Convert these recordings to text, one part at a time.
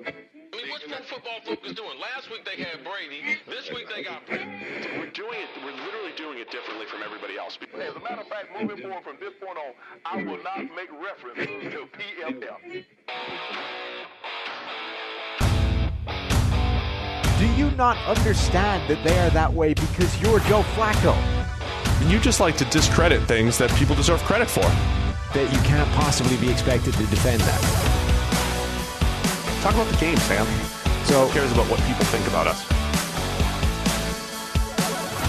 I mean, what's Pro Football Focus doing? Last week they had Brady. This week they got Brady. We're literally doing it differently from everybody else. As a matter of fact, moving forward from this point on, I will not make reference to PFF. Do you not understand that they are that way because you're Joe Flacco? And you just like to discredit things that people deserve credit for. That you can't possibly be expected to defend that. Talk about the game, Sam. So, who cares about what people think about us?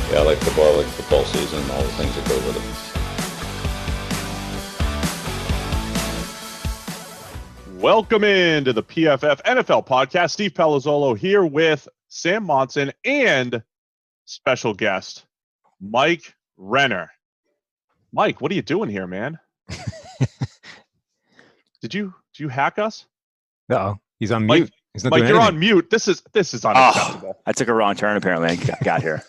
Yeah, I like football season, and all the things that go with it. Welcome into the PFF NFL podcast. Steve Palazzolo here with Sam Monson and special guest Mike Renner. Mike, what are you doing here, man? Did you hack us? No, he's on Mike, mute. He's not Mike, doing you're anything. on mute. This is unacceptable. I took a wrong turn apparently. I got here.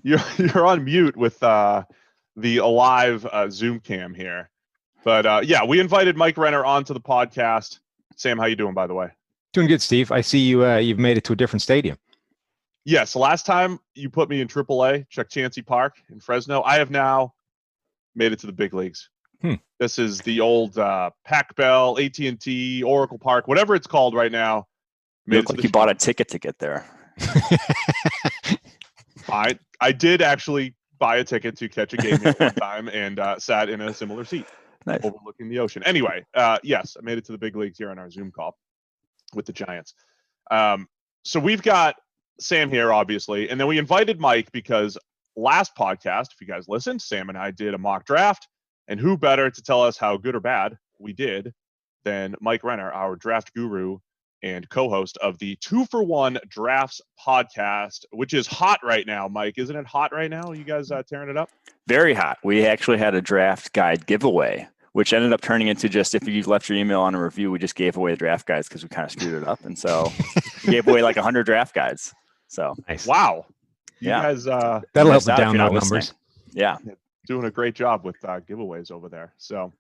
You're on mute with the alive Zoom cam here. But yeah, we invited Mike Renner onto the podcast. Sam, how you doing, by the way? Doing good, Steve. I see you. You've made it to a different stadium. Yes, last time you put me in AAA, Chuck Chancey Park in Fresno. I have now made it to the big leagues. This is the old Pac Bell, AT&T, Oracle Park, whatever it's called right now. You look like you bought a ticket to get there. I did actually buy a ticket to catch a game at one time and sat in a similar seat, nice, overlooking the ocean. Anyway, yes, I made it to the big leagues here on our Zoom call with the Giants. So we've got Sam here, obviously, and then we invited Mike because last podcast, if you guys listened, Sam and I did a mock draft, and who better to tell us how good or bad we did than Mike Renner, our draft guru and co-host of the 2-for-1 Drafts podcast, which is hot right now. Mike, isn't it hot right now? You guys tearing it up? Very hot. We actually had a draft guide giveaway, which ended up turning into just, if you left your email on a review, we just gave away the draft guides because we kind of screwed it up. And so we gave away like 100 draft guides. So nice. Wow. You yeah. guys, that'll help the download numbers. Yeah. Doing a great job with giveaways over there. So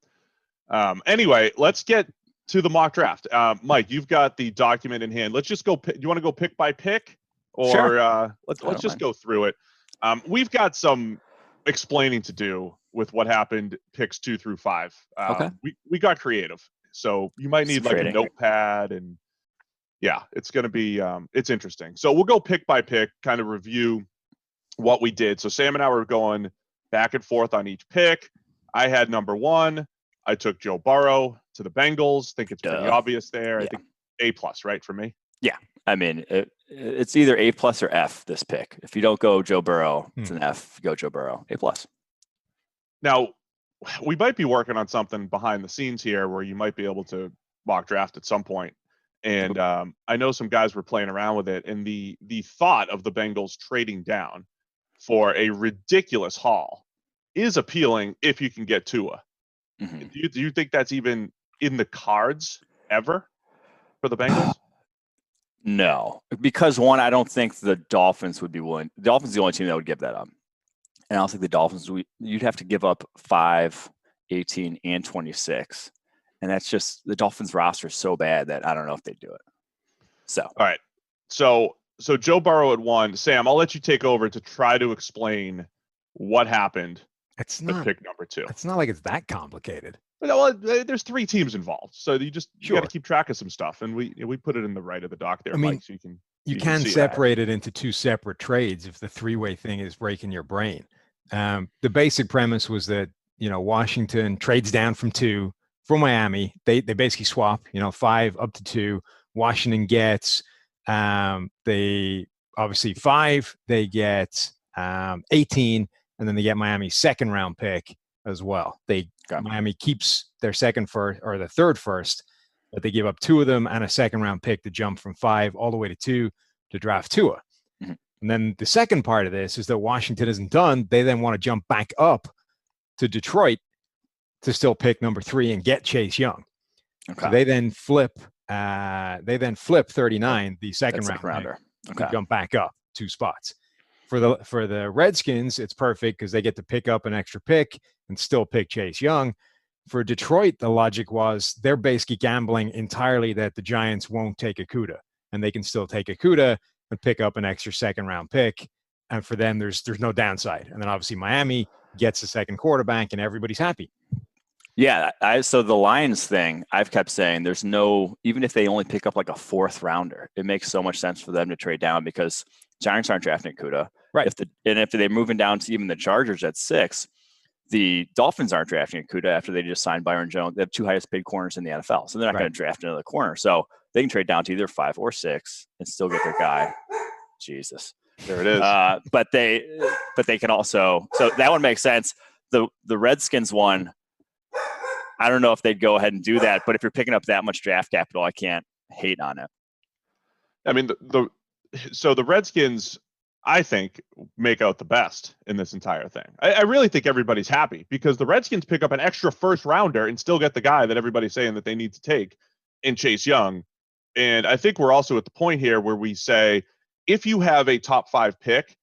anyway, let's get to the mock draft. Mike, you've got the document in hand. Let's just go. Do you want to go pick by pick, or sure. Let's just go through it. We've got some explaining to do with what happened picks 2 through 5. Okay. We got creative, so you might need like a notepad, and yeah, it's going to be it's interesting. So we'll go pick by pick, kind of review what we did. So Sam and I were going back and forth on each pick. I had number 1. I took Joe Burrow to the Bengals. Think it's pretty obvious there. Yeah. I think A+, right, for me? Yeah. I mean, it's either A+ or F, this pick. If you don't go Joe Burrow, it's an F. Go Joe Burrow, A+. Now, we might be working on something behind the scenes here where you might be able to mock draft at some point. And I know some guys were playing around with it. And the thought of the Bengals trading down for a ridiculous haul is appealing if you can get Tua. Mm-hmm. Do you think that's even in the cards ever for the Bengals? No, because one, I don't think the Dolphins would be willing. The Dolphins are the only team that would give that up. And I don't think the Dolphins, you'd have to give up 5, 18, and 26. And that's just, the Dolphins roster is so bad that I don't know if they'd do it. So, all right. So Joe Burrow at 1. Sam, I'll let you take over to try to explain what happened. It's not pick number 2. It's not like it's that complicated. Well, there's 3 teams involved, so you Sure. got to keep track of some stuff, and we put it in the right of the doc there, Mike, so you can separate it into 2 separate trades if the 3-way thing is breaking your brain. The basic premise was that Washington trades down from 2 from Miami. They basically swap 5 up to 2. Washington gets they obviously 5. They get 18. And then they get Miami's 2nd round pick as well. Miami keeps their their 3rd first, but they give up 2 of them and a 2nd round pick to jump from 5 all the way to 2 to draft Tua. Mm-hmm. And then the second part of this is that Washington isn't done. They then want to jump back up to Detroit to still pick number 3 and get Chase Young. Okay. So they then flip 39, the second rounder. To jump back up 2 spots. For the Redskins, it's perfect because they get to pick up an extra pick and still pick Chase Young. For Detroit, the logic was they're basically gambling entirely that the Giants won't take Okudah, and they can still take Okudah and pick up an extra second-round pick. And for them, there's no downside. And then obviously Miami gets a second quarterback, and everybody's happy. Yeah, so the Lions thing, I've kept saying there's no, even if they only pick up like a fourth rounder, it makes so much sense for them to trade down because Giants aren't drafting Okudah. Right. If they're moving down to even the Chargers at 6, the Dolphins aren't drafting Okudah after they just signed Byron Jones. They have 2 highest paid corners in the NFL, so they're not going to draft another corner. So they can trade down to either 5 or 6 and still get their guy. Jesus. There it is. But they can also, so that one makes sense. The Redskins one, I don't know if they'd go ahead and do that, but if you're picking up that much draft capital, I can't hate on it. I mean, so the Redskins, I think, make out the best in this entire thing. I really think everybody's happy because the Redskins pick up an extra first rounder and still get the guy that everybody's saying that they need to take in Chase Young. And I think we're also at the point here where we say, if you have a top 5 pick,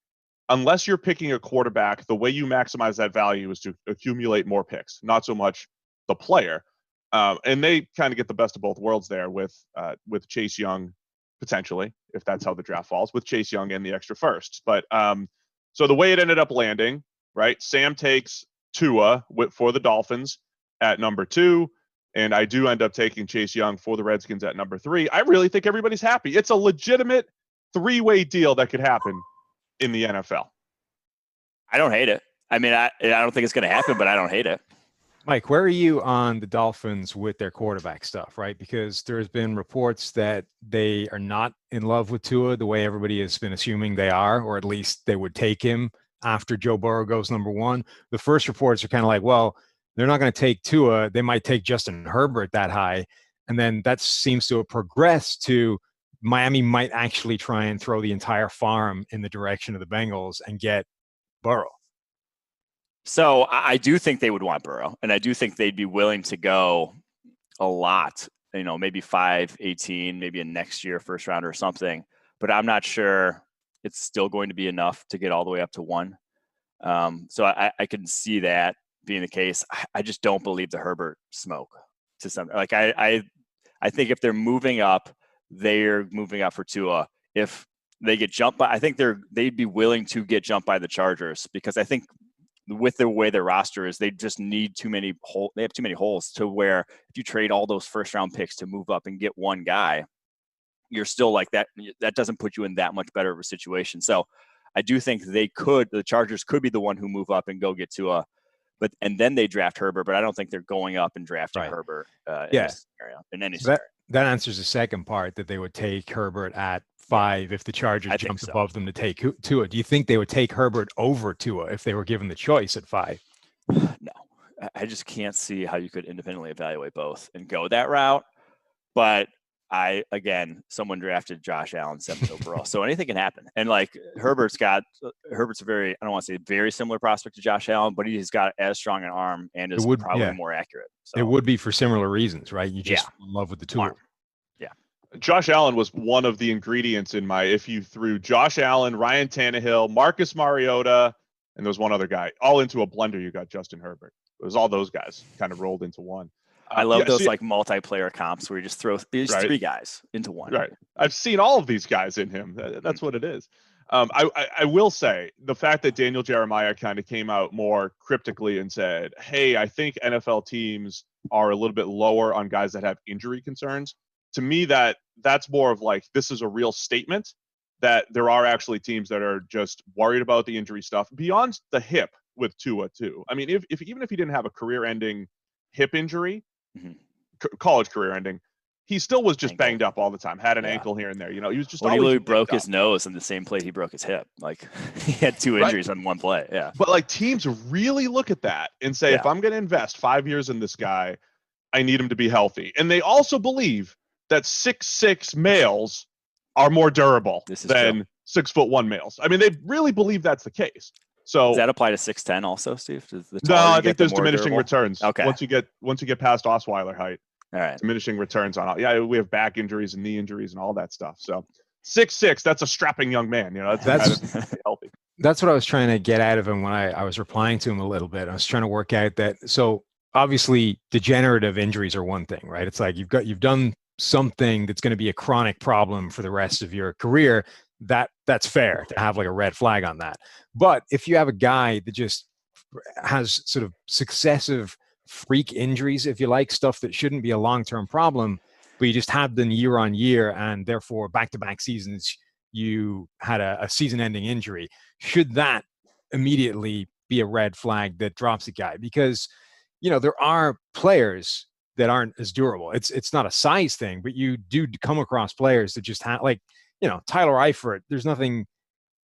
unless you're picking a quarterback, the way you maximize that value is to accumulate more picks, not so much the player. And they kind of get the best of both worlds there with Chase Young, potentially, if that's how the draft falls, with Chase Young and the extra first. But so the way it ended up landing, right? Sam takes Tua for the Dolphins at number 2, and I do end up taking Chase Young for the Redskins at number 3. I really think everybody's happy. It's a legitimate 3-way deal that could happen in the NFL. I don't hate it. I mean, I don't think it's going to happen, but I don't hate it. Mike, where are you on the Dolphins with their quarterback stuff, right? Because there's been reports that they are not in love with Tua the way everybody has been assuming they are, or at least they would take him after Joe Burrow goes number 1. The first reports are kind of like, well, they're not going to take Tua. They might take Justin Herbert that high. And then that seems to have progressed to Miami might actually try and throw the entire farm in the direction of the Bengals and get Burrow. So I do think they would want Burrow, and I do think they'd be willing to go a lot, maybe 5, 18, maybe a next year first round or something, but I'm not sure it's still going to be enough to get all the way up to 1. So I can see that being the case. I just don't believe the Herbert smoke to some, like I think if they're moving up for Tua. If they get jumped by, I think they'd be willing to get jumped by the Chargers because I think with the way their roster is, they just need too many holes. They have too many holes to where if you trade all those first round picks to move up and get one guy, you're still like that. That doesn't put you in that much better of a situation. So I do think the Chargers could be the one who move up and go get Tua, and then they draft Herbert, but I don't think they're going up and drafting Herbert in any scenario. That answers the second part, that they would take Herbert at 5 if the Chargers jumped above them to take Tua. Do you think they would take Herbert over Tua if they were given the choice at 5? No, I just can't see how you could independently evaluate both and go that route. But someone drafted Josh Allen 7th overall, so anything can happen. And like Herbert's a very, I don't want to say very similar prospect to Josh Allen, but he's got as strong an arm and is probably more accurate. So it would be for similar reasons, right? You just in love with the tool. Yeah. Josh Allen was one of the ingredients in my, if you threw Josh Allen, Ryan Tannehill, Marcus Mariota, and there was one other guy all into a blender, you got Justin Herbert. It was all those guys kind of rolled into one. I love those like multiplayer comps where you just throw these 3 guys into one. Right. I've seen all of these guys in him. That's what it is. I will say the fact that Daniel Jeremiah kind of came out more cryptically and said, hey, I think NFL teams are a little bit lower on guys that have injury concerns. To me, that's more of like, this is a real statement that there are actually teams that are just worried about the injury stuff beyond the hip with Tua too. I mean, even if he didn't have a career-ending hip injury, college career ending, he still was just banged up all the time, had an ankle here and there. He was just he literally broke his nose in the same play he broke his hip. Like he had 2 injuries on one play. Yeah. But like teams really look at that and say, if I'm going to invest 5 years in this guy, I need him to be healthy. And they also believe that 6'6" males are more durable than 6'1" males. I mean, they really believe that's the case. So does that apply to 6'10" also, Steve? No, I think there's diminishing returns. Okay. Once you get past Osweiler height, all right, diminishing returns on all. Yeah, we have back injuries and knee injuries and all that stuff. So 6'6", that's a strapping young man. That's healthy. That's what I was trying to get out of him when I was replying to him a little bit. I was trying to work out that. So obviously degenerative injuries are one thing, right? It's like you've done something that's going to be a chronic problem for the rest of your career. That's fair to have like a red flag on that. But if you have a guy that just has sort of successive freak injuries, if you like, stuff that shouldn't be a long-term problem, but you just have them year on year, and therefore back-to-back seasons you had a season-ending injury, should that immediately be a red flag that drops a guy? Because there are players that aren't as durable. It's not a size thing, but you do come across players that just have, like, Tyler Eifert. There's nothing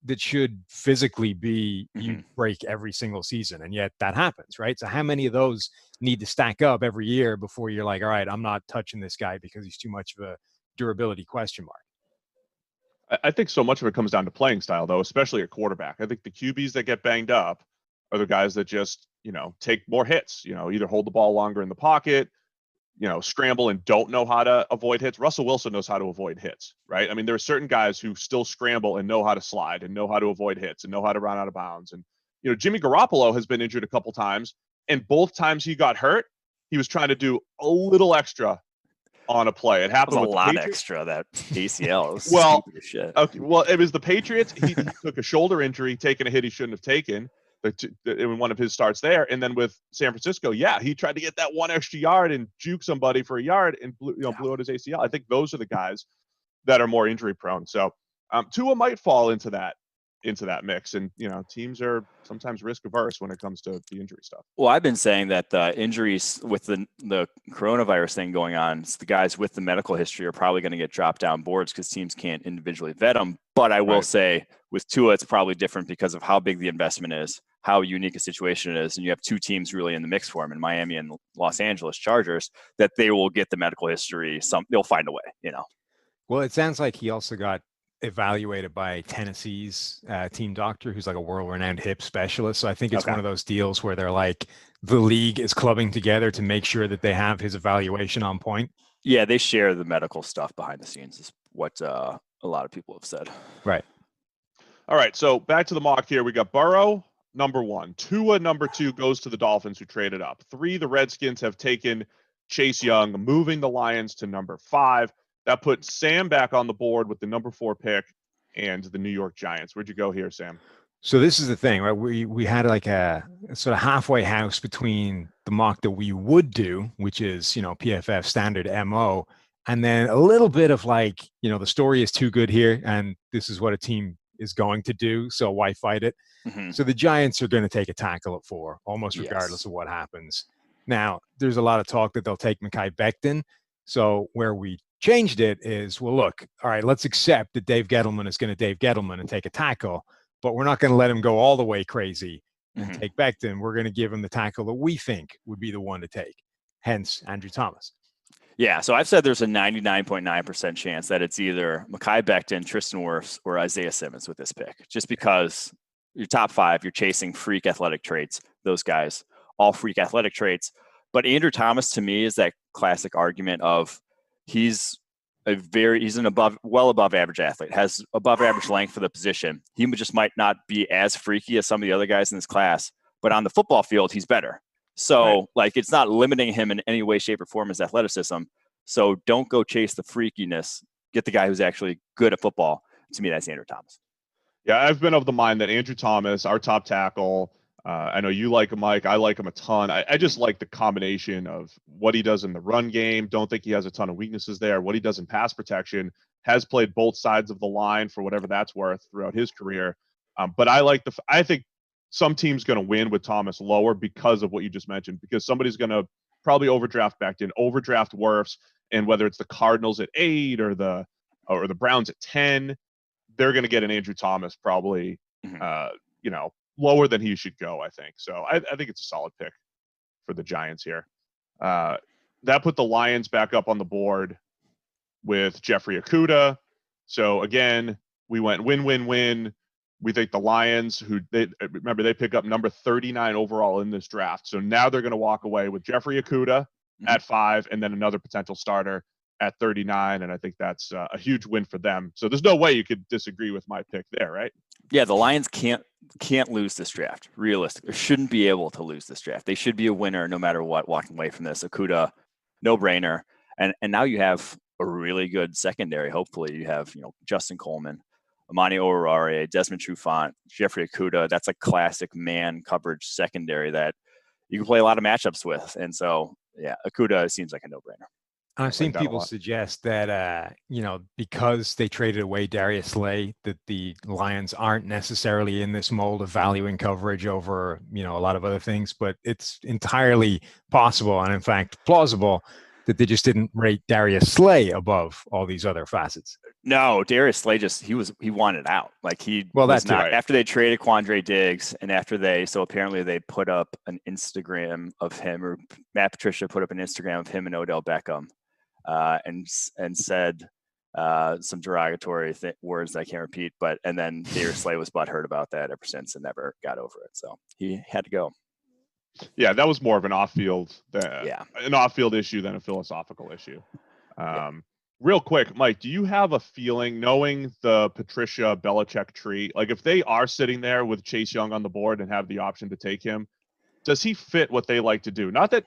that should physically be you break every single season, and yet that happens, right? So how many of those need to stack up every year before you're like, all right, I'm not touching this guy because he's too much of a durability question mark? I think so much of it comes down to playing style, though, especially at quarterback. I think the QBs that get banged up are the guys that just, take more hits, either hold the ball longer in the pocket, scramble and don't know how to avoid hits. Russell Wilson knows how to avoid hits, right? I mean, there are certain guys who still scramble and know how to slide and know how to avoid hits and know how to run out of bounds. And, Jimmy Garoppolo has been injured a couple times, and both times he got hurt, he was trying to do a little extra on a play. It happened with a lot extra, that ACL. Was well, stupid as shit. Okay, well, it was the Patriots. He took a shoulder injury, taking a hit he shouldn't have taken in one of his starts there. And then with San Francisco, he tried to get that one extra yard and juke somebody for a yard and blew out his ACL. I think those are the guys that are more injury prone. So Tua might fall into that mix. And, teams are sometimes risk averse when it comes to the injury stuff. Well, I've been saying that the injuries with the coronavirus thing going on, the guys with the medical history are probably going to get dropped down boards because teams can't individually vet them. But I will say with Tua, it's probably different because of how big the investment is, how unique a situation it is. And you have two teams really in the mix for him in Miami and Los Angeles Chargers, that they will get the medical history. They'll find a way, Well, it sounds like he also got evaluated by Tennessee's team doctor, who's like a world-renowned hip specialist. So I think it's one of those deals where they're like, the league is clubbing together to make sure that they have his evaluation on point. Yeah, they share the medical stuff behind the scenes, is what a lot of people have said. Right. All right, so back to the mock here. We got Burrow, number 1. Tua, number 2, goes to the Dolphins, who traded up. 3, the Redskins have taken Chase Young, moving the Lions to number 5. That puts Sam back on the board with the number 4 pick and the New York Giants. Where'd you go here, Sam? So this is the thing, right? We had like a sort of halfway house between the mock that we would do, which is, PFF standard MO, and then a little bit of like, the story is too good here, and this is what a team is going to do, so why fight it? So the Giants are going to take a tackle at 4, almost regardless of what happens. Now, there's a lot of talk that they'll take Mekhi Becton. So where we changed it is, well, look, all right, let's accept that Dave Gettleman is going to Dave Gettleman and take a tackle, but we're not going to let him go all the way crazy and take Becton. We're going to give him the tackle that we think would be the one to take, hence Andrew Thomas. Yeah, so I've said there's a 99.9% chance that it's either Mekhi Becton, Tristan Wirfs, or Isaiah Simmons with this pick, just because your top 5, you're chasing freak athletic traits. Those guys, all freak athletic traits. But Andrew Thomas, to me, is that classic argument of he's an well above average athlete, has above average length for the position. He just might not be as freaky as some of the other guys in this class, but on the football field, he's better. So it's not limiting him in any way, shape, or form his athleticism. So don't go chase the freakiness. Get the guy who's actually good at football. To me, that's Andrew Thomas. Yeah, I've been of the mind that Andrew Thomas, our top tackle, I know you like him, Mike. I like him a ton. I just like the combination of what he does in the run game. Don't think he has a ton of weaknesses there. What he does in pass protection, has played both sides of the line for whatever that's worth throughout his career. But I think some team's going to win with Thomas lower because of what you just mentioned, because somebody's going to probably overdraft Becton, overdraft Wirfs, and whether it's the Cardinals at 8 or the Browns at 10, they're going to get an Andrew Thomas probably, lower than he should go, I think. So I think it's a solid pick for the Giants here. That put the Lions back up on the board with Jeffrey Okudah. So again, we went win-win-win. We think the Lions, they pick up number 39 overall in this draft. So now they're going to walk away with Jeffrey Okudah at 5 and then another potential starter at 39. And I think that's a huge win for them. So there's no way you could disagree with my pick there, right? Yeah, the Lions can't can't lose this draft. Realistic, or shouldn't be able to lose this draft. They should be a winner no matter what. Walking away from this, Okudah, no brainer. And now you have a really good secondary. Hopefully, you have Justin Coleman, Amani Oruwariye, Desmond Trufant, Jeffrey Okudah. That's a classic man coverage secondary that you can play a lot of matchups with. And so, yeah, Okudah seems like a no-brainer. I've seen people suggest that, because they traded away Darius Slay, that the Lions aren't necessarily in this mold of valuing coverage over, a lot of other things, but it's entirely possible and in fact plausible that they just didn't rate Darius Slay above all these other facets. No, Darius Slay he wanted out. Like that's not right. After they traded Quandre Diggs and apparently they put up an Instagram of him, or Matt Patricia put up an Instagram of him and Odell Beckham, and said some derogatory words that I can't repeat, and then Darius Slay was butthurt about that ever since and never got over it. So he had to go. Yeah, that was more of an off-field issue than a philosophical issue. Real quick, Mike, do you have a feeling, knowing the Patricia Belichick tree, like if they are sitting there with Chase Young on the board and have the option to take him, does he fit what they like to do? Not that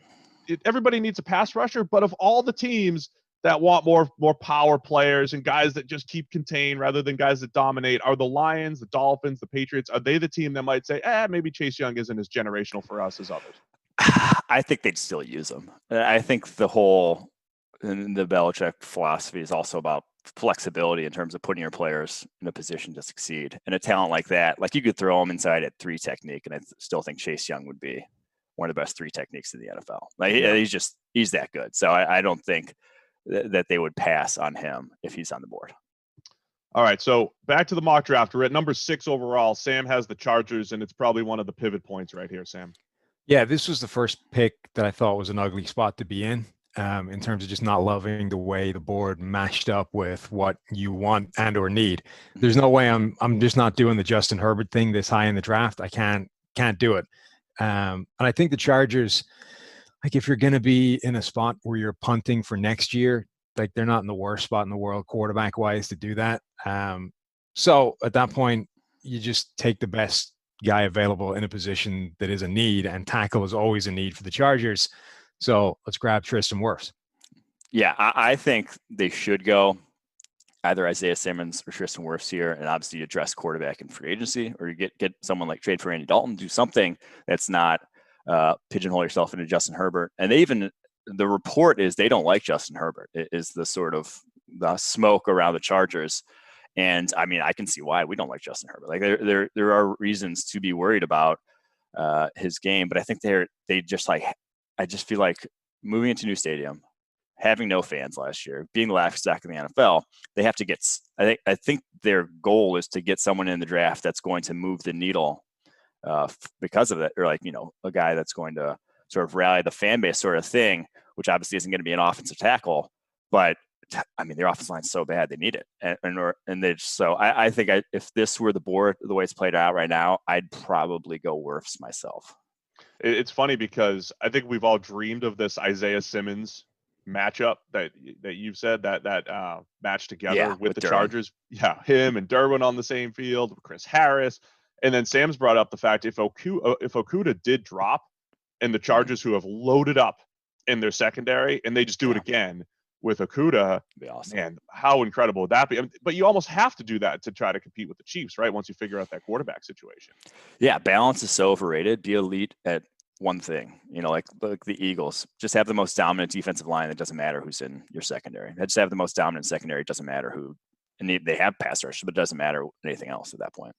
everybody needs a pass rusher, but of all the teams that want more power players and guys that just keep contained rather than guys that dominate, are the Lions, the Dolphins, the Patriots, are they the team that might say, maybe Chase Young isn't as generational for us as others? I think they'd still use him. I think the Belichick philosophy is also about flexibility in terms of putting your players in a position to succeed. And a talent like that, like you could throw him inside at 3 technique, and I still think Chase Young would be one of the best 3 techniques in the NFL. Like he's that good. So I don't think that they would pass on him if he's on the board. All right, so back to the mock draft. We're at number 6 overall. Sam has the Chargers, and it's probably one of the pivot points right here, Sam. Yeah, this was the first pick that I thought was an ugly spot to be in terms of just not loving the way the board mashed up with what you want and or need. There's no way I'm just not doing the Justin Herbert thing this high in the draft. I can't do it. And I think the Chargers, like if you're going to be in a spot where you're punting for next year, like they're not in the worst spot in the world quarterback wise to do that. So at that point, you just take the best guy available in a position that is a need, and tackle is always a need for the Chargers. So let's grab Tristan Wirfs. Yeah, I think they should go either Isaiah Simmons or Tristan Wirfs here, and obviously address quarterback in free agency, or you get someone like trade for Andy Dalton, do something that's not pigeonhole yourself into Justin Herbert. And the report is they don't like Justin Herbert. It is the sort of the smoke around the Chargers. And I mean, I can see why we don't like Justin Herbert. Like there are reasons to be worried about his game, but I think I just feel like moving into a new stadium, having no fans last year, being the laughing stock in the NFL, they have to get. I think their goal is to get someone in the draft that's going to move the needle because of that, or a guy that's going to sort of rally the fan base, sort of thing. Which obviously isn't going to be an offensive tackle, but I mean their offensive line's so bad they need it, I think if this were the board the way it's played out right now, I'd probably go Wirfs myself. It's funny because I think we've all dreamed of this Isaiah Simmons matchup that you've said that match together with the Derwin. Chargers. Yeah, him and Derwin on the same field, Chris Harris, and then Sam's brought up the fact if Okudah did drop, and the Chargers who have loaded up in their secondary, and they just do it again with Okudah, be awesome. Man, how incredible would that be? I mean, but you almost have to do that to try to compete with the Chiefs, right? Once you figure out that quarterback situation. Yeah, balance is so overrated. Be elite at one thing, like the Eagles. Just have the most dominant defensive line. It doesn't matter who's in your secondary. Just have the most dominant secondary. It doesn't matter who. And they have pass rush, but it doesn't matter anything else at that point.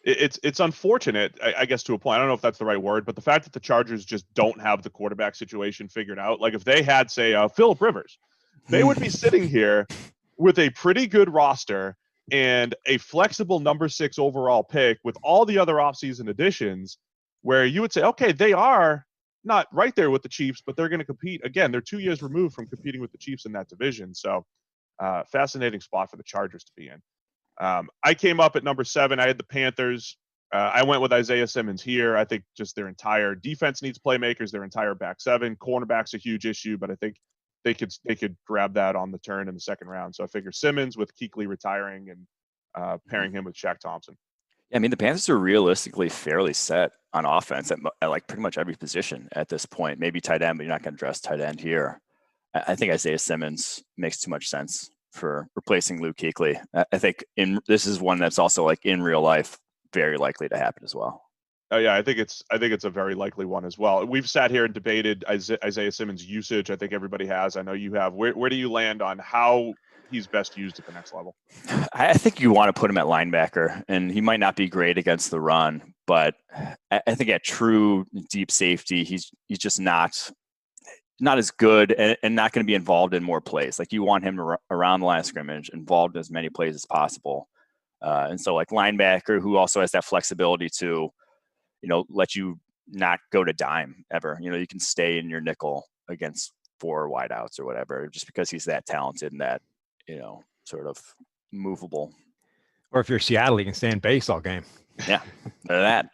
It's unfortunate, I guess, to a point. I don't know if that's the right word, but the fact that the Chargers just don't have the quarterback situation figured out. Like if they had, say, Phillip Rivers, they would be sitting here with a pretty good roster and a flexible number 6 overall pick with all the other offseason additions, where you would say, okay, they are not right there with the Chiefs, but they're going to compete. Again, they're 2 years removed from competing with the Chiefs in that division. So fascinating spot for the Chargers to be in. I came up at number 7. I had the Panthers. I went with Isaiah Simmons here. I think just their entire defense needs playmakers, their entire back 7. Cornerback's a huge issue, but I think they could grab that on the turn in the second round. So I figure Simmons with Kuechly retiring and pairing him with Shaq Thompson. I mean, the Panthers are realistically fairly set on offense at like pretty much every position at this point. Maybe tight end, but you're not going to dress tight end here. I think Isaiah Simmons makes too much sense for replacing Luke Kuechly. I think this is one that's also like in real life very likely to happen as well. Oh yeah, I think it's a very likely one as well. We've sat here and debated Isaiah Simmons' usage. I think everybody has. I know you have. Where do you land on how he's best used at the next level? I think you want to put him at linebacker, and he might not be great against the run, but I think at true deep safety, he's just not as good and not going to be involved in more plays. Like you want him around the line of scrimmage, involved in as many plays as possible. And so like linebacker who also has that flexibility to, let you not go to dime ever. You can stay in your nickel against 4 wideouts or whatever, just because he's that talented and that, sort of movable. Or if you're Seattle, you can stay in base all game. Yeah, that.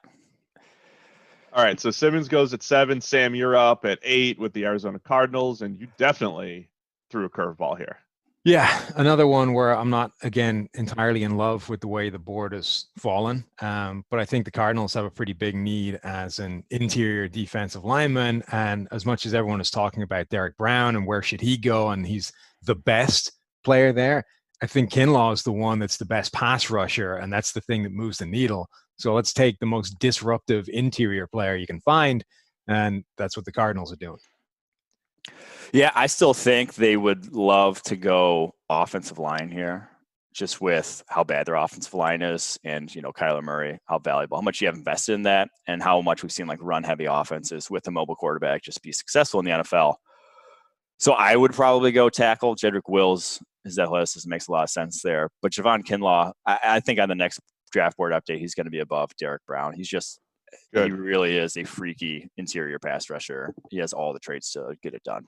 All right, so Simmons goes at 7. Sam, you're up at 8 with the Arizona Cardinals, and you definitely threw a curveball here. Yeah, another one where I'm not, again, entirely in love with the way the board has fallen. But I think the Cardinals have a pretty big need as an interior defensive lineman. And as much as everyone is talking about Derrick Brown and where should he go, and he's the best player there, I think Kinlaw is the one that's the best pass rusher, and that's the thing that moves the needle. So let's take the most disruptive interior player you can find, and that's what the Cardinals are doing. Yeah, I still think they would love to go offensive line here, just with how bad their offensive line is, and Kyler Murray, how valuable, how much you have invested in that, and how much we've seen like run-heavy offenses with a mobile quarterback just be successful in the NFL. So I would probably go tackle. Jedrick Wills, his athleticism makes a lot of sense there. But Javon Kinlaw, I think on the next draft board update, he's going to be above Derrick Brown. He's just Good. He really is a freaky interior pass rusher. He has all the traits to get it done.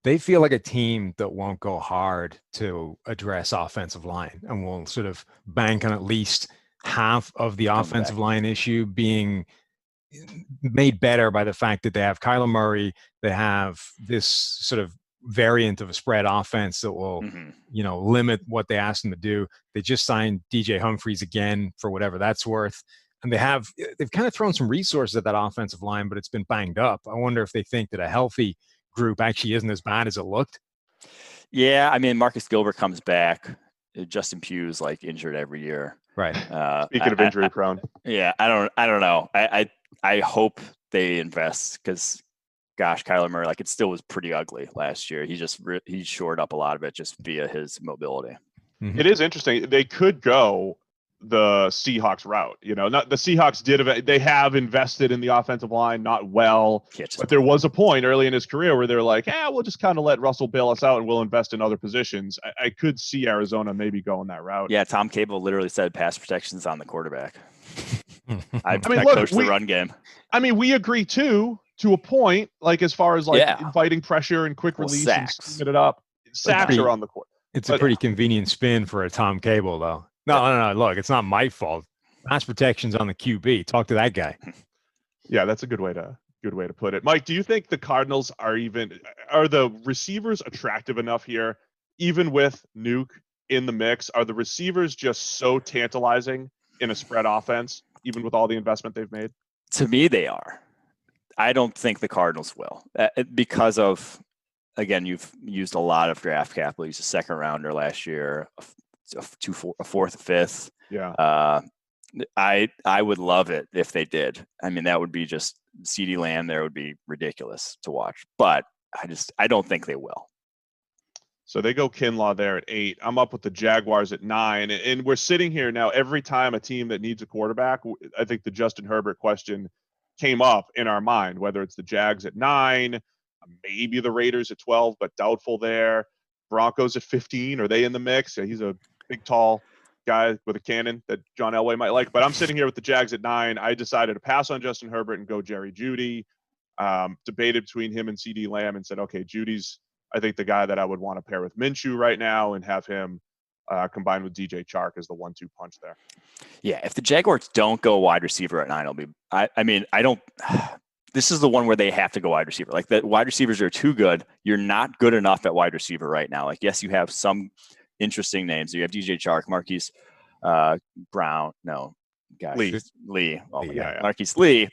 They feel like a team that won't go hard to address offensive line and will sort of bank on at least half of the offensive line issue being made better by the fact that they have Kyler Murray. They have this sort of variant of a spread offense that will, limit what they ask them to do. They just signed DJ Humphries again for whatever that's worth. And they've kind of thrown some resources at that offensive line, but it's been banged up. I wonder if they think that a healthy group actually isn't as bad as it looked. Yeah, I mean, Marcus Gilbert comes back. Justin Pugh's like injured every year. Right. Speaking of injury prone. Yeah, I don't know. I hope they invest because, gosh, Kyler Murray, like it still was pretty ugly last year. He shored up a lot of it just via his mobility. Mm-hmm. It is interesting. They could go the Seahawks route. Not the Seahawks they have invested in the offensive line, not well, but there was a point early in his career where they're like, we'll just kind of let Russell bail us out and we'll invest in other positions. I could see Arizona maybe going that route. Yeah, Tom Cable literally said pass protection's on the quarterback. I look, coached the run game. I mean, we agree to a point, like as far as inviting pressure and quick release sacks. And scheming it up. Sacks are on the court. It's a pretty convenient spin for a Tom Cable, though. No. Look, it's not my fault. Pass protection's on the QB. Talk to that guy. Yeah, that's a good way to put it. Mike, do you think the Cardinals are the receivers attractive enough here, even with Nuke in the mix? Are the receivers just so tantalizing in a spread offense, even with all the investment they've made? To me, they are. I don't think the Cardinals will because of, again, you've used a lot of draft capital. You used a second rounder last year, a fourth, a fifth. Yeah. I would love it if they did. I mean, that would be just CeeDee Lamb there would be ridiculous to watch, but I don't think they will. So they go Kinlaw there at 8. I'm up with the Jaguars at 9. And we're sitting here now, every time a team that needs a quarterback, I think the Justin Herbert question came up in our mind, whether it's the Jags at 9, maybe the Raiders at 12, but doubtful there. Broncos at 15. Are they in the mix? Yeah, he's a big, tall guy with a cannon that John Elway might like. But I'm sitting here with the Jags at 9. I decided to pass on Justin Herbert and go Jerry Jeudy. Debated between him and CeeDee Lamb and said, okay, Judy's, I think, the guy that I would want to pair with Minshew right now and have him combined with DJ Chark as the 1-2 punch there. Yeah, if the Jaguars don't go wide receiver at 9, it'll be – I mean, I don't – this is the one where they have to go wide receiver. Like, the wide receivers are too good. You're not good enough at wide receiver right now. Like, yes, you have some interesting names. You have DJ Chark, Marquise Brown. No, gosh, Lee. Oh my Yeah, God. Marquise Lee,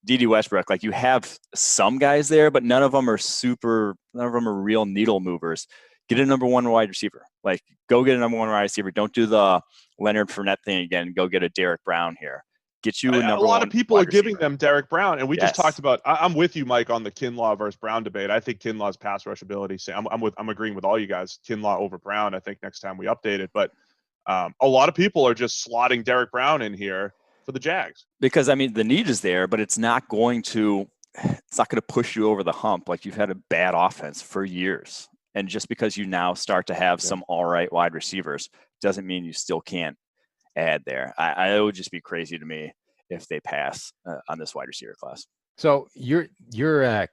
D.D. Westbrook. Like, you have some guys there, but none of them are real needle movers. Get a number one wide receiver. Like, go get a number one wide receiver. Don't do the Leonard Fournette thing again. Go get a Derrick Brown here. Get you a lot of people are giving receiver. them Derrick Brown, and we just talked about. I'm with you, Mike, on the Kinlaw versus Brown debate. I think Kinlaw's pass rush ability. I'm agreeing with all you guys. Kinlaw over Brown. I think next time we update it, but a lot of people are just slotting Derrick Brown in here for the Jags because I mean the need is there, but it's not going to push you over the hump. Like, you've had a bad offense for years, and just because you now start to have some all right wide receivers doesn't mean you still can't add there. It would just be crazy to me if they pass on this wide receiver class. So your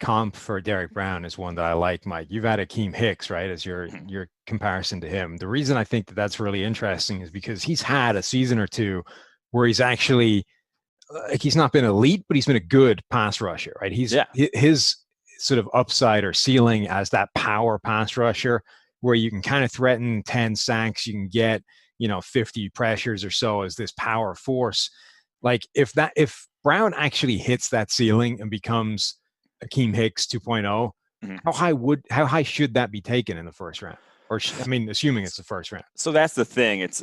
comp for Derrick Brown is one that I like, Mike. You've had Akeem Hicks, right, as your comparison to him. The reason I think that that's really interesting is because he's had a season or two where he's actually he's not been elite, but he's been a good pass rusher, right? His sort of upside or ceiling as that power pass rusher, where you can kind of threaten 10 sacks, you can get 50 pressures or so as this power force. Like, if Brown actually hits that ceiling and becomes Akeem Hicks 2.0, how high should that be taken in the first round? Or assuming it's the first round. So that's the thing. It's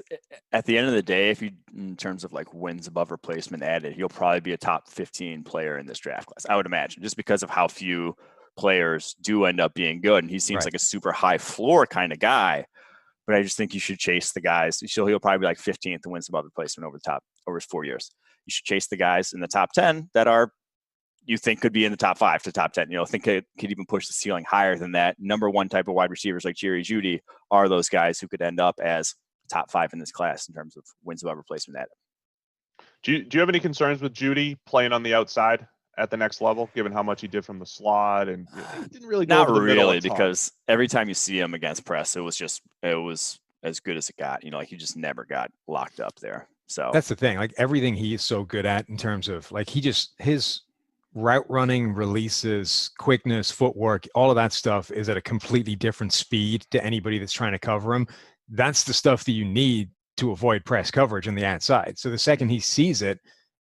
at the end of the day, if you, in terms of like wins above replacement added, he'll probably be a top 15 player in this draft class, I would imagine, just because of how few players do end up being good. And he seems like a super high floor kind of guy. But I just think you should chase the guys. He'll probably be like 15th in wins above replacement over his 4 years. You should chase the guys in the top 10 that you think could be in the top 5 to top 10. Think could even push the ceiling higher than that. Number one type of wide receivers like Jerry Jeudy are those guys who could end up as top 5 in this class in terms of wins above replacement added. Do you have any concerns with Jeudy playing on the outside at the next level, given how much he did from the slot? And he didn't really go not over the really, middle because every time you see him against press, it was as good as it got. Like, he just never got locked up there. So that's the thing. Like, everything he is so good at in terms of like his route running, releases, quickness, footwork, all of that stuff is at a completely different speed to anybody that's trying to cover him. That's the stuff that you need to avoid press coverage on the outside. So the second he sees it,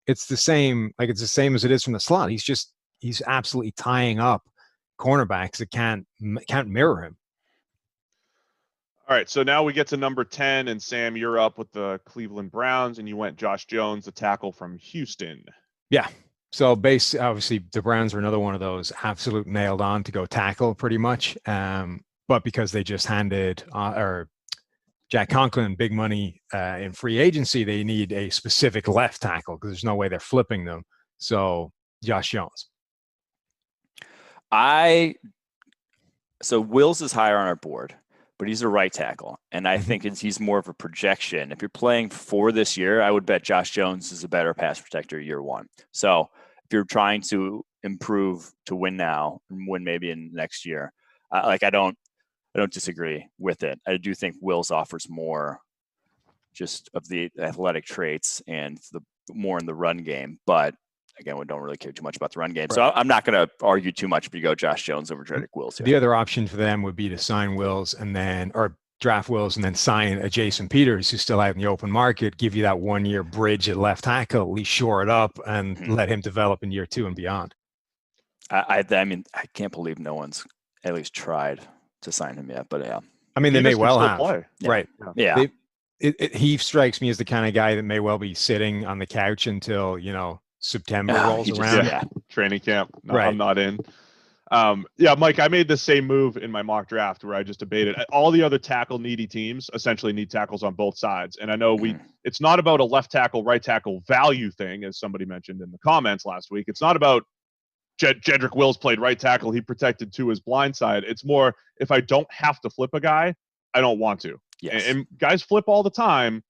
it's the same as it is from the slot. He's absolutely tying up cornerbacks that can't mirror him. All right, so now we get to number 10, and Sam, you're up with the Cleveland Browns, and you went Josh Jones, the tackle from Houston. Yeah. So obviously the Browns are another one of those absolute nailed on to go tackle pretty much. But because they just handed Jack Conklin big money in free agency, they need a specific left tackle because there's no way they're flipping them. So Josh Jones. So Wills is higher on our board, but he's a right tackle. And I think he's more of a projection. If you're playing for this year, I would bet Josh Jones is a better pass protector year one. So if you're trying to improve to win now and win maybe in next year, I don't disagree with it. I do think Wills offers more just of the athletic traits and the more in the run game. But again, we don't really care too much about the run game. Right. So I'm not going to argue too much if you go Josh Jones over Derrick Wills here. The other option for them would be to sign Wills or draft Wills and then sign a Jason Peters who's still out in the open market, give you that 1 year bridge at left tackle, at least shore it up and let him develop in year 2 and beyond. I mean, I can't believe no one's at least tried to sign him yet, but yeah. I mean, they may well have. Play. Right. Yeah. He strikes me as the kind of guy that may well be sitting on the couch until, September rolls around. Yeah. Training camp. No, right. I'm not in. Mike, I made the same move in my mock draft where I just debated all the other tackle needy teams essentially need tackles on both sides. And I know it's not about a left tackle, right tackle value thing, as somebody mentioned in the comments last week. It's not about Jedrick Wills played right tackle. He protected to his blind side. It's more, if I don't have to flip a guy, I don't want to. Yes. And guys flip all the time,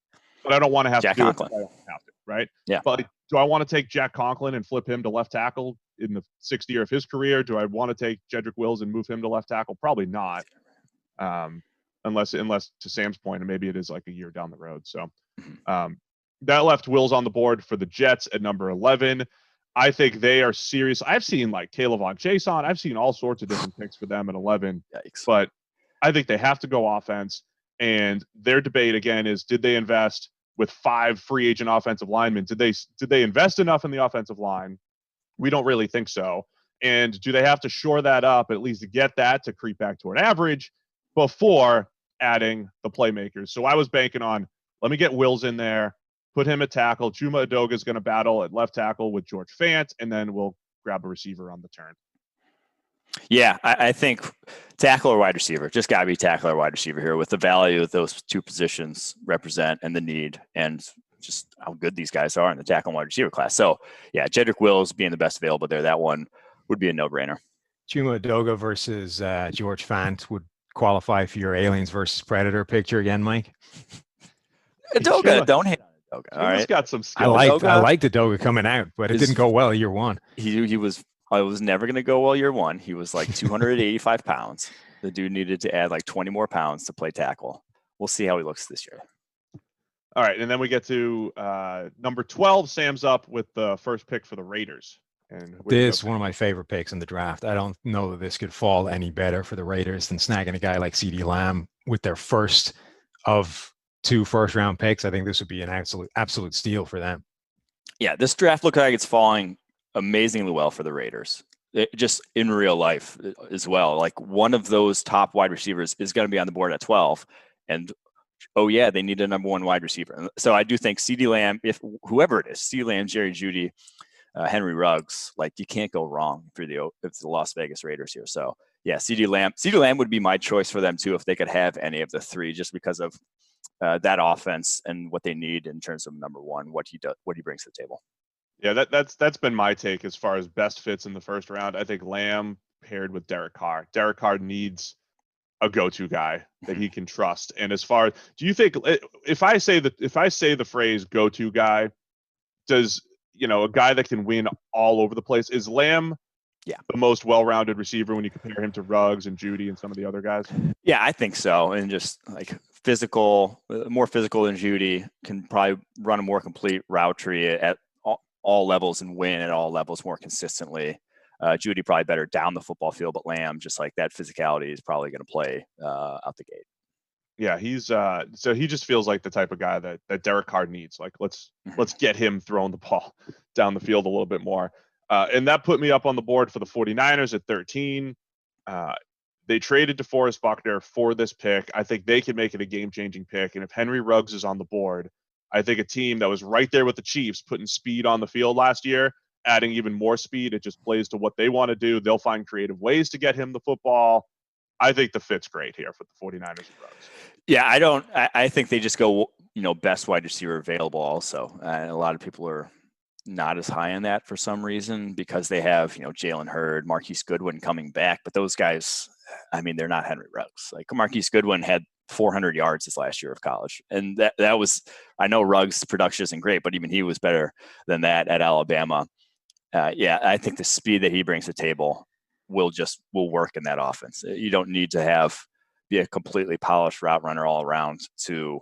but I don't want to have Jack to do Conklin. it. I don't have to, right? Yeah. But do I want to take Jack Conklin and flip him to left tackle in the 6th year of his career? Do I want to take Jedrick Wills and move him to left tackle? Probably not. Unless to Sam's point, and maybe it is like a year down the road. So that left Wills on the board for the Jets at number 11. I think they are serious. I've seen like Kayvon Chason. I've seen all sorts of different picks for them at 11. Yikes. But I think they have to go offense. And their debate, again, is did they invest with 5 free agent offensive linemen. Did they invest enough in the offensive line? We don't really think so. And do they have to shore that up, at least to get that to creep back to an average before adding the playmakers? So I was banking on, let me get Wills in there, put him at tackle. Chuma Edoga is going to battle at left tackle with George Fant, and then we'll grab a receiver on the turn. Yeah, I think tackle or wide receiver. Just got to be tackle or wide receiver here with the value of those two positions represent and the need and just how good these guys are in the tackle and wide receiver class. So, yeah, Jedrick Wills being the best available there, that one would be a no-brainer. Chuma Edoga versus George Fant would qualify for your Aliens versus Predator picture again, Mike. Edoga, don't hate on Edoga. All right, got some skills. I liked Edoga coming out, but it didn't go well year one. I was never going to go well year one. He was like 285 pounds. The dude needed to add like 20 more pounds to play tackle. We'll see how he looks this year. All right, and then we get to number 12. Sam's up with the first pick for the Raiders. And this is one of my favorite picks in the draft. I don't know that this could fall any better for the Raiders than snagging a guy like CeeDee Lamb with their first of 2 first-round picks. I think this would be an absolute steal for them. Yeah, this draft looks like it's falling amazingly well for the Raiders. Just in real life as well. Like one of those top wide receivers is going to be on the board at 12. And oh yeah, they need a number 1 wide receiver. So I do think CeeDee Lamb, if whoever it is, CeeDee Lamb, Jerry Jeudy, Henry Ruggs, like you can't go wrong for the Las Vegas Raiders here. So yeah, CeeDee Lamb would be my choice for them too if they could have any of the 3, just because of that offense and what they need in terms of number 1, what he brings to the table. Yeah, that's been my take as far as best fits in the first round. I think Lamb paired with Derek Carr. Derek Carr needs a go-to guy that he can trust. And as far as, do you think if I say the phrase go-to guy, does a guy that can win all over the place, is Lamb the most well-rounded receiver when you compare him to Ruggs and Jeudy and some of the other guys? Yeah, I think so. And just like more physical than Jeudy, can probably run a more complete route tree at all levels and win at all levels more consistently. Jeudy probably better down the football field, but Lamb, just like that physicality, is probably going to play out the gate. Yeah, he's so he just feels like the type of guy that Derek Carr needs. Like let's get him throwing the ball down the field a little bit more. And that put me up on the board for the 49ers at 13. They traded DeForest Buckner for this pick. I think they can make it a game-changing pick. And if Henry Ruggs is on the board, I think a team that was right there with the Chiefs, putting speed on the field last year, adding even more speed, it just plays to what they want to do. They'll find creative ways to get him the football. I think the fit's great here for the 49ers and Ruggs. Yeah, I think they just go, best wide receiver available also. A lot of people are not as high on that for some reason because they have, Jalen Hurd, Marquise Goodwin coming back. But those guys, they're not Henry Ruggs. Like Marquise Goodwin had 400 yards his last year of college. And that was, I know Ruggs' production isn't great, but even he was better than that at Alabama. I think the speed that he brings to the table will work in that offense. You don't need to be a completely polished route runner all around to,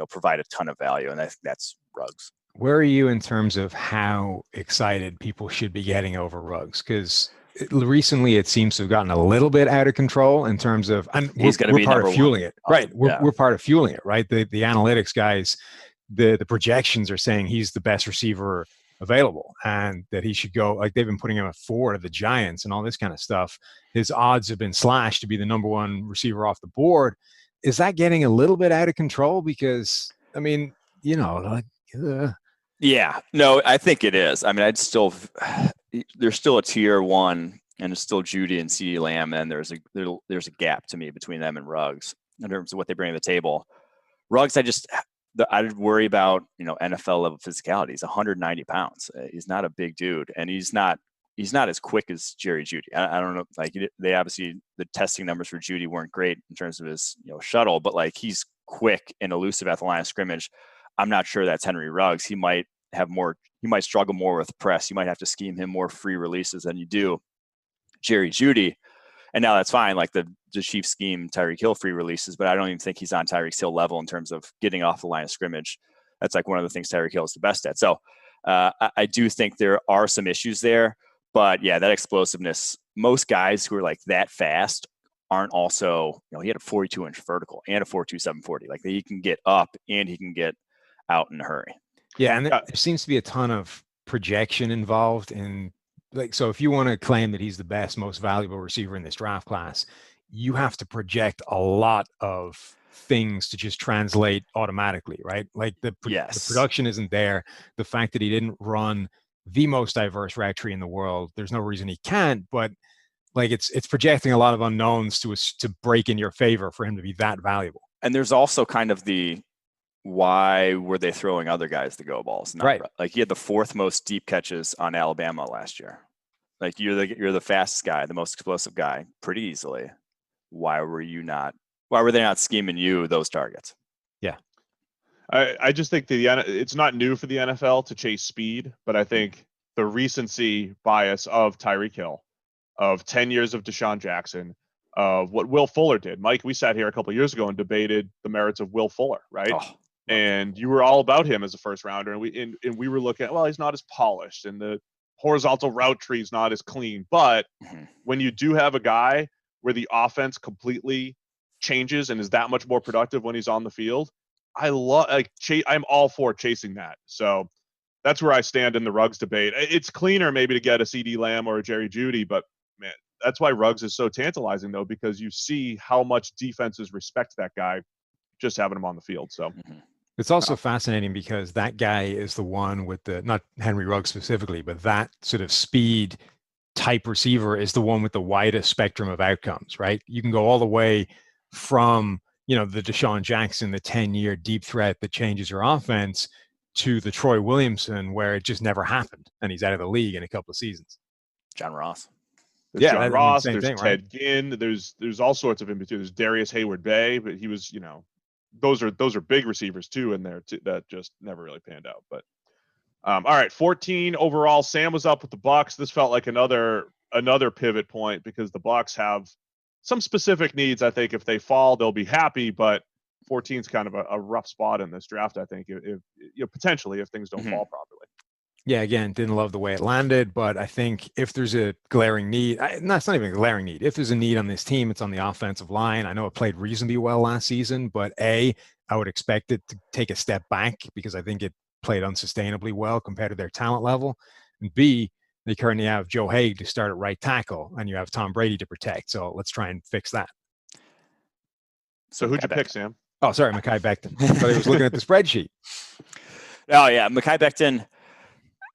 provide a ton of value. And that's Ruggs. Where are you in terms of how excited people should be getting over Ruggs? Because recently it seems to have gotten a little bit out of control in terms of, and we're part of fueling it, right? We're part of fueling it, right? The analytics guys, the projections are saying he's the best receiver available and that he should go, like they've been putting him at 4 to the Giants and all this kind of stuff. His odds have been slashed to be the number 1 receiver off the board. Is that getting a little bit out of control? Because yeah, no, I think it is. There's still a tier 1 and it's still Jeudy and CeeDee Lamb. And there's a gap to me between them and Ruggs in terms of what they bring to the table. Ruggs, I'd worry about, NFL level physicality. He's 190 pounds. He's not a big dude, and he's not as quick as Jerry Jeudy. I don't know. Like they obviously, the testing numbers for Jeudy weren't great in terms of his, shuttle, but like he's quick and elusive at the line of scrimmage. I'm not sure that's Henry Ruggs. He might struggle more with press. You might have to scheme him more free releases than you do Jerry Jeudy. And now that's fine. Like the Chiefs scheme Tyreek Hill free releases, but I don't even think he's on Tyreek Hill level in terms of getting off the line of scrimmage. That's like one of the things Tyreek Hill is the best at. So I do think there are some issues there, but yeah, that explosiveness, most guys who are like that fast aren't also, he had a 42-inch vertical and a 4.27 40. Like he can get up and he can get out in a hurry. Yeah, and there seems to be a ton of projection involved in, like, so if you want to claim that he's the best, most valuable receiver in this draft class, you have to project a lot of things to just translate automatically, right? Like the production isn't there. The fact that he didn't run the most diverse route tree in the world, there's no reason he can't, but like it's projecting a lot of unknowns to break in your favor for him to be that valuable. And there's also kind of the why were they throwing other guys the go balls? Right. Like he had the 4th most deep catches on Alabama last year. Like you're the fastest guy, the most explosive guy, pretty easily. Why were they not scheming you those targets? Yeah. I just think it's not new for the NFL to chase speed, but I think the recency bias of Tyreek Hill, of 10 years of Deshaun Jackson, of what Will Fuller did. Mike, we sat here a couple of years ago and debated the merits of Will Fuller, right? And you were all about him as a first rounder, and we were looking at, well, he's not as polished and the horizontal route tree is not as clean. But when you do have a guy where the offense completely changes and is that much more productive when he's on the field, I'm all for chasing that. So that's where I stand in the Ruggs debate. It's cleaner maybe to get a CD Lamb or a Jerry Jeudy, but man, that's why Ruggs is so tantalizing though, because you see how much defenses respect that guy just having him on the field. So it's also fascinating because that guy is the one with not Henry Ruggs specifically, but that sort of speed type receiver is the one with the widest spectrum of outcomes, right? You can go all the way from, the Deshaun Jackson, the 10-year deep threat that changes your offense, to the Troy Williamson where it just never happened and he's out of the league in a couple of seasons. John Ross. There's John Ross, there's thing, Ted right? Ginn, there's all sorts of in between. There's Darius Hayward-Bay, but he was, those are big receivers too in there that just never really panned out. But all right, 14 overall. Sam was up with the Bucs. This felt like another pivot point because the Bucs have some specific needs. I think if they fall, they'll be happy, but 14 is kind of a rough spot in this draft. I think if potentially if things don't fall properly. Yeah, again, didn't love the way it landed, but I think if there's a glaring need, it's not even a glaring need. If there's a need on this team, it's on the offensive line. I know it played reasonably well last season, but I would expect it to take a step back because I think it played unsustainably well compared to their talent level. And B, they currently have Joe Haig to start at right tackle, and you have Tom Brady to protect. So let's try and fix that. So who'd you pick, Sam? Oh, sorry, Mekhi Becton. But I was looking at the spreadsheet. Oh, yeah, Mekhi Becton.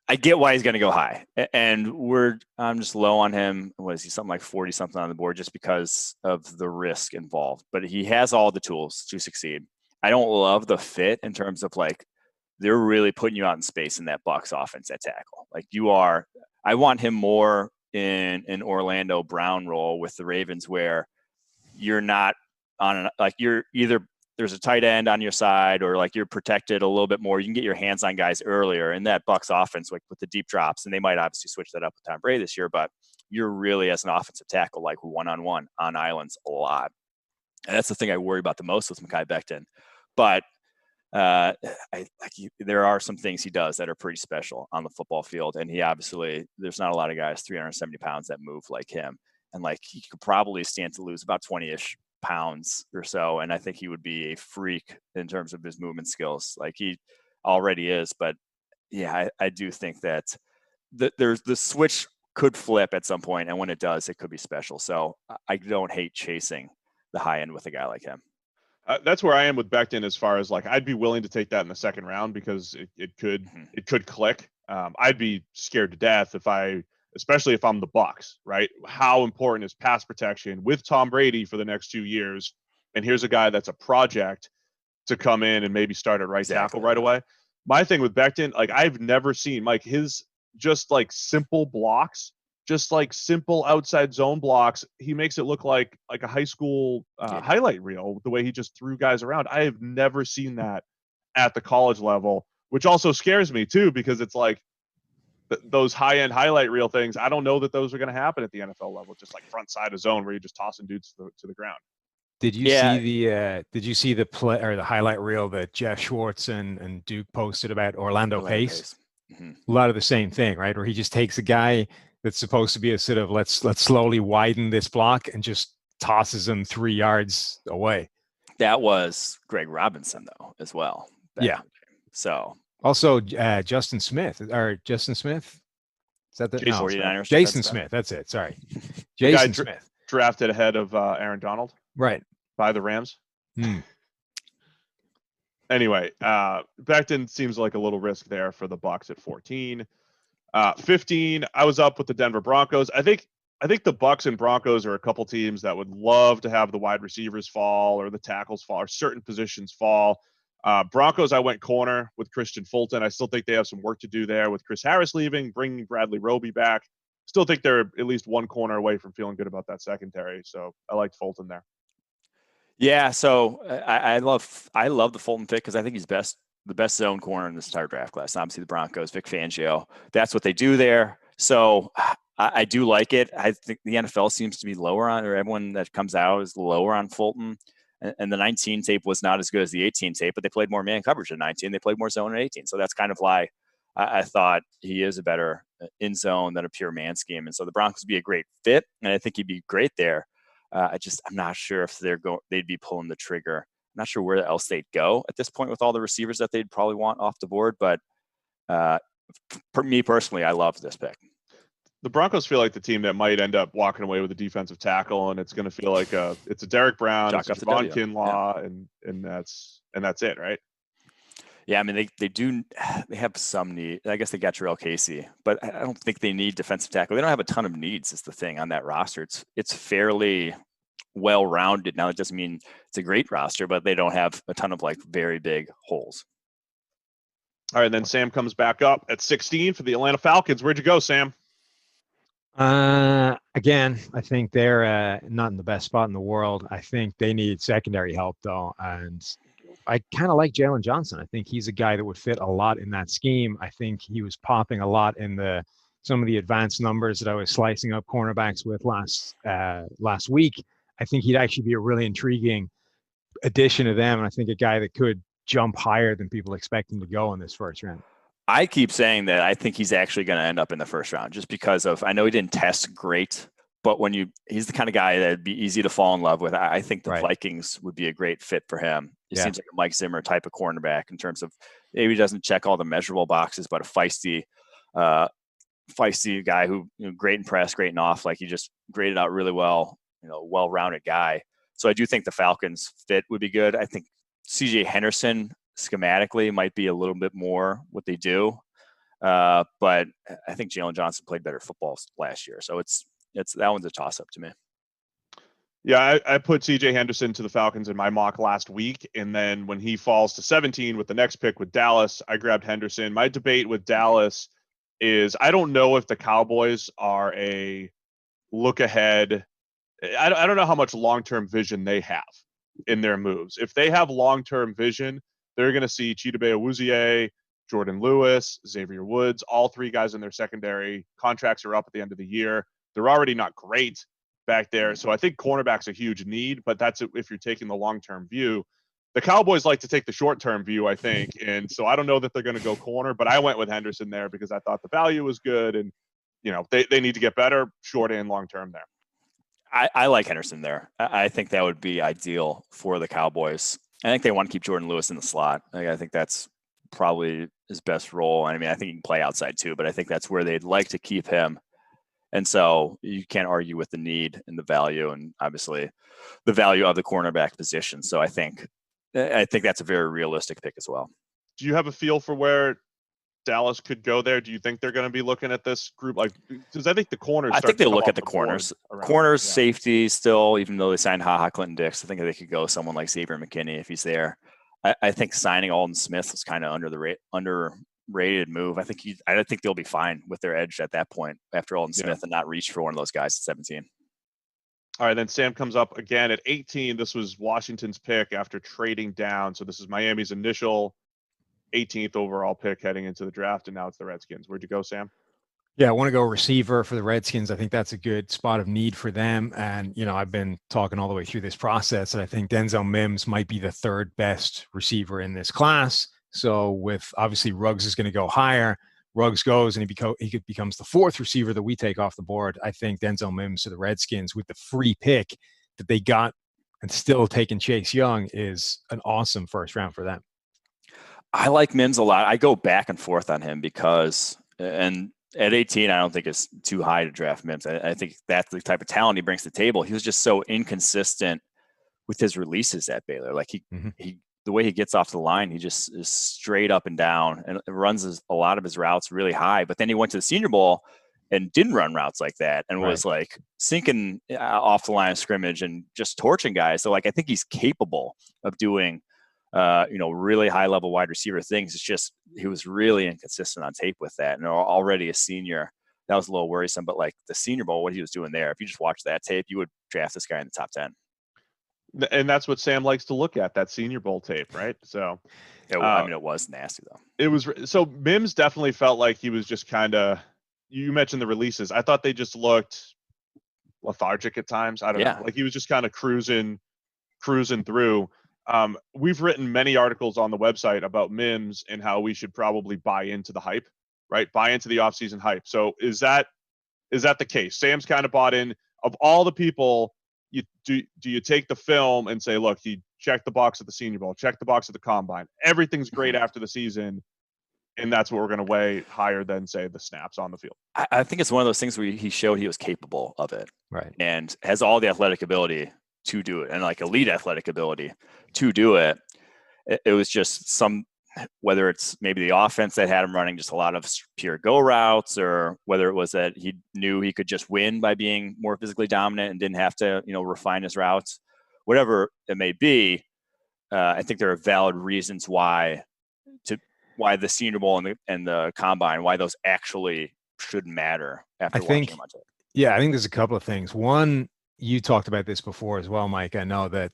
I get why he's going to go high, and I'm just low on him. Was he something like 40 something on the board just because of the risk involved? But he has all the tools to succeed. I don't love the fit in terms of like they're really putting you out in space in that Bucs offense at tackle. Like I want him more in an Orlando Brown role with the Ravens where you're not on you're either there's a tight end on your side or like you're protected a little bit more. You can get your hands on guys earlier in that Bucs offense, like with the deep drops, and they might obviously switch that up with Tom Brady this year, but you're really as an offensive tackle, like one-on-one on islands a lot. And that's the thing I worry about the most with Mekhi Becton. But there are some things he does that are pretty special on the football field. And he obviously, there's not a lot of guys 370 pounds that move like him. And like he could probably stand to lose about 20-ish pounds or so, and I think he would be a freak in terms of his movement skills, like he already is. But yeah, I do think that there's the switch could flip at some point, and when it does, it could be special. So I don't hate chasing the high end with a guy like him. That's where I am with Becton as far as like I'd be willing to take that in the second round because it could click. I'd be scared to death especially if I'm the Bucs, right? How important is pass protection with Tom Brady for the next 2 years? And here's a guy that's a project to come in and maybe start at right tackle right away. My thing with Becton, like I've never seen Mike, his just like simple blocks, just like simple outside zone blocks. He makes it look like a high school highlight reel, the way he just threw guys around. I have never seen that at the college level, which also scares me too, because it's like, those high-end highlight reel things, I don't know that those are going to happen at the NFL level, just like front side of zone where you're just tossing dudes to the ground. Did you see the play or the highlight reel that Jeff Schwartz and Duke posted about Orlando Pace? Mm-hmm. A lot of the same thing, right? Where he just takes a guy that's supposed to be a sort of let's slowly widen this block and just tosses him 3 yards away. That was Greg Robinson though, as well. Yeah. So also Justin Smith. Is that the Jason 49ers. Jason Smith. That's it. Sorry. The guy Jason Smith. drafted ahead of Aaron Donald Right. by the Rams. Hmm. Anyway, Becton seems like a little risk there for the Bucs at 14. 15, I was up with the Denver Broncos. I think the Bucs and Broncos are a couple teams that would love to have the wide receivers fall or the tackles fall or certain positions fall. Broncos, I went corner with Christian Fulton. I still think they have some work to do there with Chris Harris leaving, bringing Bradley Roby back. Still think they're at least one corner away from feeling good about that secondary. So I like Fulton there. Yeah, so I love the Fulton pick because I think he's the best zone corner in this entire draft class. Obviously, the Broncos, Vic Fangio, that's what they do there. So I do like it. I think the NFL seems to be lower on, or everyone that comes out is lower on Fulton. And the 19 tape was not as good as the 18 tape, but they played more man coverage in 19. They played more zone in 18. So that's kind of why I thought he is a better in zone than a pure man scheme. And so the Broncos would be a great fit, and I think he'd be great there. I'm not sure if they'd be pulling the trigger. I'm not sure where else they'd go at this point with all the receivers that they'd probably want off the board. But for me personally, I love this pick. The Broncos feel like the team that might end up walking away with a defensive tackle, and it's going to feel like it's a Derrick Brown, it's a Javon Kinlaw, and that's it, right? Yeah, I mean they have some need. I guess they got Jarrell Casey, but I don't think they need defensive tackle. They don't have a ton of needs. Is the thing on that roster. It's fairly well rounded. Now it doesn't mean it's a great roster, but they don't have a ton of like very big holes. All right, then Sam comes back up at 16 for the Atlanta Falcons. Where'd you go, Sam? Again, I think they're not in the best spot in the world. I think they need secondary help though, and I kind of like Jalen Johnson. I think he's a guy that would fit a lot in that scheme. I think he was popping a lot in some of the advanced numbers that I was slicing up cornerbacks with last week. I think he'd actually be a really intriguing addition to them, and I think a guy that could jump higher than people expect him to go in this first round. I keep saying that I think he's actually going to end up in the first round just because I know he didn't test great, but he's the kind of guy that'd be easy to fall in love with. I think the Vikings would be a great fit for him. He seems like a Mike Zimmer type of cornerback in terms of maybe he doesn't check all the measurable boxes, but a feisty guy who, great in press, great in off, like he just graded out really well, well-rounded guy. So I do think the Falcons fit would be good. I think CJ Henderson schematically might be a little bit more what they do. But I think Jalen Johnson played better football last year. So it's that one's a toss up to me. Yeah, I put CJ Henderson to the Falcons in my mock last week. And then when he falls to 17 with the next pick with Dallas, I grabbed Henderson. My debate with Dallas is I don't know if the Cowboys are a look ahead. I don't know how much long-term vision they have in their moves. If they have long-term vision, they're going to see Chidobe Awuzie, Jordan Lewis, Xavier Woods, all three guys in their secondary. Contracts are up at the end of the year. They're already not great back there. So I think cornerback's a huge need, but that's if you're taking the long-term view. The Cowboys like to take the short-term view, I think. And so I don't know that they're going to go corner, but I went with Henderson there because I thought the value was good. And, they need to get better short and long-term there. I like Henderson there. I think that would be ideal for the Cowboys. I think they want to keep Jordan Lewis in the slot. I think that's probably his best role. I mean, I think he can play outside too, but I think that's where they'd like to keep him. And so you can't argue with the need and the value, and obviously the value of the cornerback position. So I think that's a very realistic pick as well. Do you have a feel for where Dallas could go there? Do you think they're going to be looking at this group? Because I think the corners. I think they look at the corners. Safety still, even though they signed HaHa Clinton Dix, I think they could go someone like Xavier McKinney if he's there. I think signing Alden Smith was kind of underrated move. I think they'll be fine with their edge at that point after Alden Smith and not reach for one of those guys at 17. All right, then Sam comes up again at 18. This was Washington's pick after trading down. So this is Miami's initial 18th overall pick heading into the draft, and now it's the Redskins. Where'd you go, Sam? Yeah, I want to go receiver for the Redskins. I think that's a good spot of need for them. And, I've been talking all the way through this process, and I think Denzel Mims might be the third best receiver in this class. So with obviously Ruggs is going to go higher. Ruggs goes and he becomes the fourth receiver that we take off the board. I think Denzel Mims to the Redskins with the free pick that they got and still taking Chase Young is an awesome first round for them. I like Mims a lot. I go back and forth on him because, and at 18, I don't think it's too high to draft Mims. I think that's the type of talent he brings to the table. He was just so inconsistent with his releases at Baylor. Like he the way he gets off the line, he just is straight up and down and runs a lot of his routes really high. But then he went to the Senior Bowl and didn't run routes like that and was like sinking off the line of scrimmage and just torching guys. So like, I think he's capable of doing, really high level wide receiver things. It's just, he was really inconsistent on tape with that. And already a senior, that was a little worrisome, but like the Senior Bowl, what he was doing there, if you just watch that tape, you would draft this guy in the top 10. And that's what Sam likes to look at, that Senior Bowl tape, right? So, it was nasty though. It was, so Mims definitely felt like he was just kind of, you mentioned the releases. I thought they just looked lethargic at times. I don't know. Like he was just kind of cruising through. We've written many articles on the website about Mims and how we should probably buy into the hype, right? Buy into the offseason hype. So is that the case? Sam's kind of bought in. Of all the people, do you take the film and say, look, he checked the box at the Senior Bowl, checked the box at the Combine. Everything's great after the season. And that's what we're going to weigh higher than, say, the snaps on the field. I think it's one of those things where he showed he was capable of it. Right. And has all the athletic ability to do it and like elite athletic ability to do it. It was just whether it's maybe the offense that had him running just a lot of pure go routes, or whether it was that he knew he could just win by being more physically dominant and didn't have to, refine his routes, whatever it may be. I think there are valid reasons why the Senior Bowl and the Combine, why those actually should matter after watching them on tape. Yeah, I think there's a couple of things. One, you talked about this before as well, Mike. I know that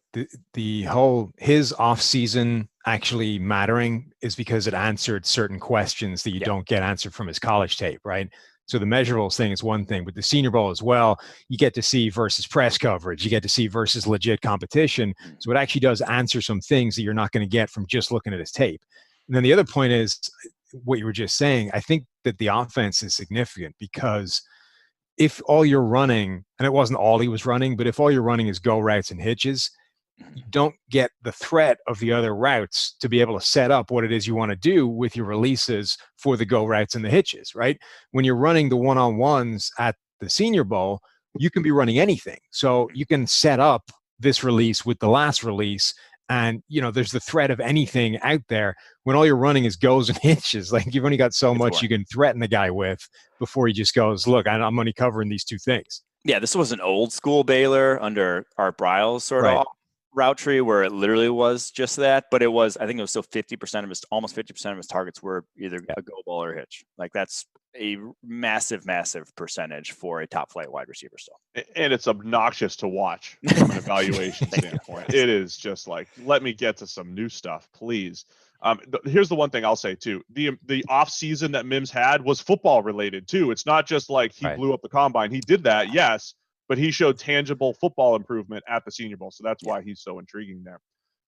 the whole his off season actually mattering is because it answered certain questions that you don't get answered from his college tape, right? So the measurables thing is one thing, but the Senior Bowl as well, you get to see versus press coverage, you get to see versus legit competition. So it actually does answer some things that you're not going to get from just looking at his tape. And then the other point is what you were just saying. I think that the offense is significant because if all you're running, and it wasn't all he was running, but if all you're running is go routes and hitches, you don't get the threat of the other routes to be able to set up what it is you want to do with your releases for the go routes and the hitches, right? When you're running the one-on-ones at the Senior Bowl, you can be running anything. So you can set up this release with the last release, and there's the threat of anything out there. When all you're running is goes and hitches, like you've only got so much you can threaten the guy with before he just goes, look, I'm only covering these two things. Yeah, this was an old school Baylor under Art Briles sort of route tree where it literally was just that, but I think it was still almost 50% of his targets were either a go ball or hitch. Like that's a massive percentage for a top flight wide receiver still. And it's obnoxious to watch from an evaluation standpoint. It is just like, let me get to some new stuff, please. Here's the one thing I'll say too. The off season that Mims had was football related too. It's not just like he blew up the Combine. He did that, yes, but he showed tangible football improvement at the Senior Bowl. So that's why he's so intriguing there.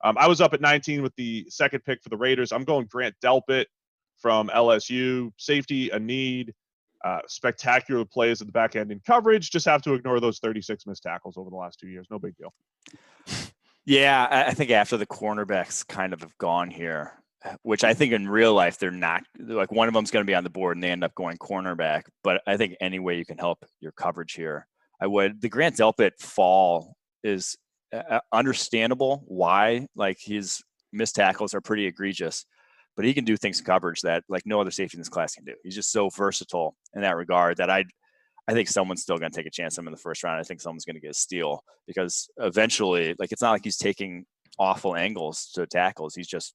I was up at 19 with the second pick for the Raiders. I'm going Grant Delpit from LSU. Safety, a need, spectacular plays at the back end in coverage. Just have to ignore those 36 missed tackles over the last 2 years. No big deal. Yeah, I think after the cornerbacks kind of have gone here, which I think in real life they're not, like one of them's going to be on the board and they end up going cornerback. But I think any way you can help your coverage here, I would. The Grant Delpit fall is understandable why, like his missed tackles are pretty egregious, but he can do things in coverage that like no other safety in this class can do. He's just so versatile in that regard that I think someone's still going to take a chance on him in the first round. I think someone's going to get a steal because eventually, like, it's not like he's taking awful angles to tackles. He's just,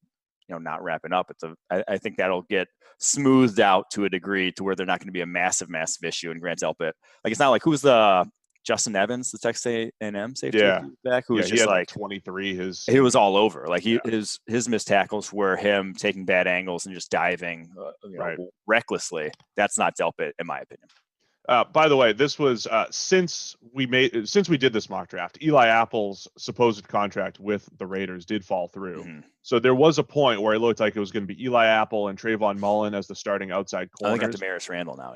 not wrapping up. I think that'll get smoothed out to a degree to where they're not going to be a massive issue. And Grant Delpit, like, it's not like who's the Justin Evans, the Texas A&M safety back, who was just like 23. He was all over. Like his missed tackles were him taking bad angles and just diving recklessly. That's not Delpit, in my opinion. By the way, this was since we did this mock draft, Eli Apple's supposed contract with the Raiders did fall through. Mm-hmm. So there was a point where it looked like it was going to be Eli Apple and Trayvon Mullen as the starting outside corners. I think Damaris Randall now,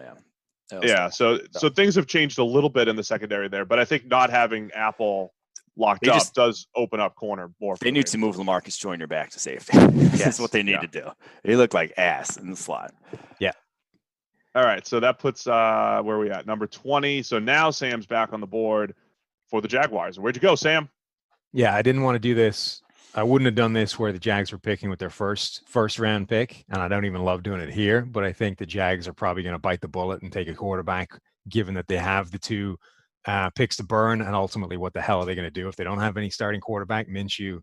yeah. So things have changed a little bit in the secondary there, but I think not having Apple locked They up just- does open up corner more. They need to move Lamarcus Joyner back to safety. That's what they need to do. He looked like ass in the slot. All right, so that puts where are we at? Number 20. So now Sam's back on the board for the Jaguars. Where'd you go, Sam? Yeah, I didn't want to do this. I wouldn't have done this where the Jags were picking with their first round pick, and I don't even love doing it here. But I think the Jags are probably going to bite the bullet and take a quarterback, given that they have the two picks to burn, and ultimately, what the hell are they going to do if they don't have any starting quarterback? Minshew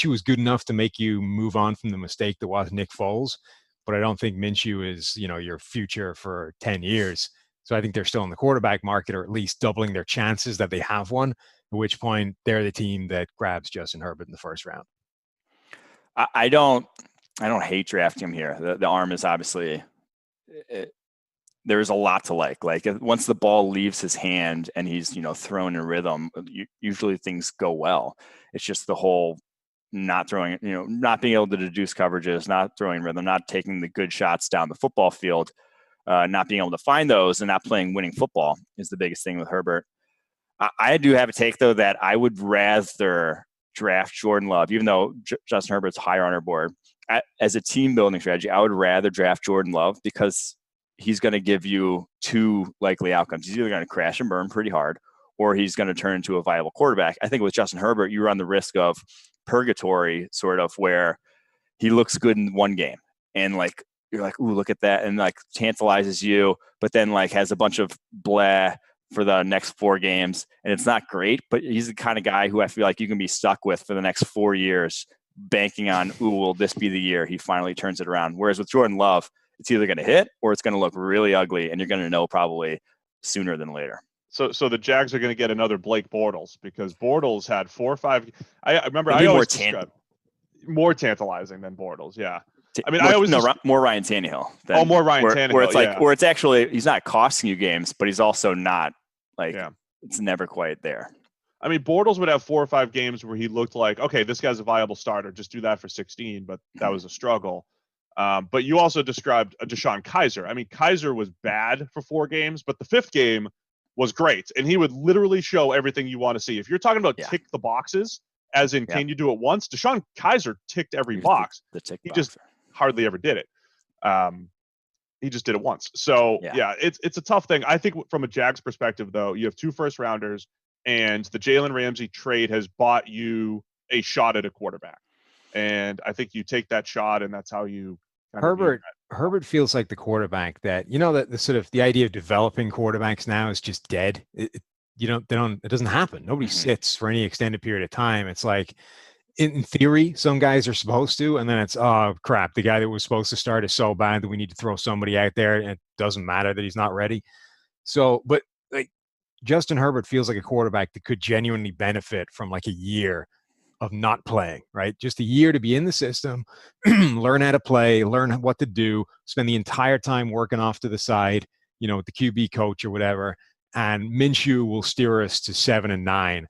was good enough to make you move on from the mistake that was Nick Foles, but I don't think Minshew is, your future for 10 years. So I think they're still in the quarterback market, or at least doubling their chances that they have one, at which point they're the team that grabs Justin Herbert in the first round. I don't hate drafting him here. The arm is obviously there's a lot to like. Like once the ball leaves his hand and he's thrown in rhythm, usually things go well. It's just the whole not throwing, not being able to deduce coverages, not throwing rhythm, not taking the good shots down the football field, not being able to find those, and not playing winning football is the biggest thing with Herbert. I do have a take, though, that I would rather draft Jordan Love, even though Justin Herbert's higher on our board. As a team building strategy, I would rather draft Jordan Love because he's going to give you two likely outcomes. He's either going to crash and burn pretty hard, or he's going to turn into a viable quarterback. I think with Justin Herbert, you run the risk of purgatory, sort of, where he looks good in one game and you're like, ooh, look at that, and tantalizes you, but then has a bunch of blah for the next 4 games, and it's not great, but he's the kind of guy who I feel like you can be stuck with for the next 4 years, banking on, ooh, will this be the year he finally turns it around? Whereas with Jordan Love, it's either going to hit or it's going to look really ugly, and you're going to know probably sooner than later. So the Jags are going to get another Blake Bortles, because Bortles had 4 or 5. I remember more tantalizing than Bortles. Yeah. I mean, more Ryan Tannehill. More Ryan Tannehill. Where it's where it's actually, he's not costing you games, but he's also not it's never quite there. I mean, Bortles would have 4 or 5 games where he looked like, okay, this guy's a viable starter. Just do that for 16, but that was a struggle. But you also described Deshaun Kaiser. I mean, Kaiser was bad for 4 games, but the 5th game was great, and he would literally show everything you want to see. If you're talking about tick the boxes, as in can you do it once, Deshaun Kaiser ticked every box. He just hardly ever did it. He just did it once. So it's a tough thing. I think from a Jags perspective, though, you have 2 first-rounders, and the Jalen Ramsey trade has bought you a shot at a quarterback. And I think you take that shot, and that's how you Herbert feels like the quarterback that, that the sort of the idea of developing quarterbacks now is just dead. It doesn't happen. Nobody sits for any extended period of time. It's like, in theory, some guys are supposed to, and then it's, oh crap, the guy that was supposed to start is so bad that we need to throw somebody out there, and it doesn't matter that he's not ready. So, but Justin Herbert feels like a quarterback that could genuinely benefit from a year of not playing, right? Just a year to be in the system, learn how to play, learn what to do, spend the entire time working off to the side, with the QB coach or whatever. And Minshew will steer us to 7 and 9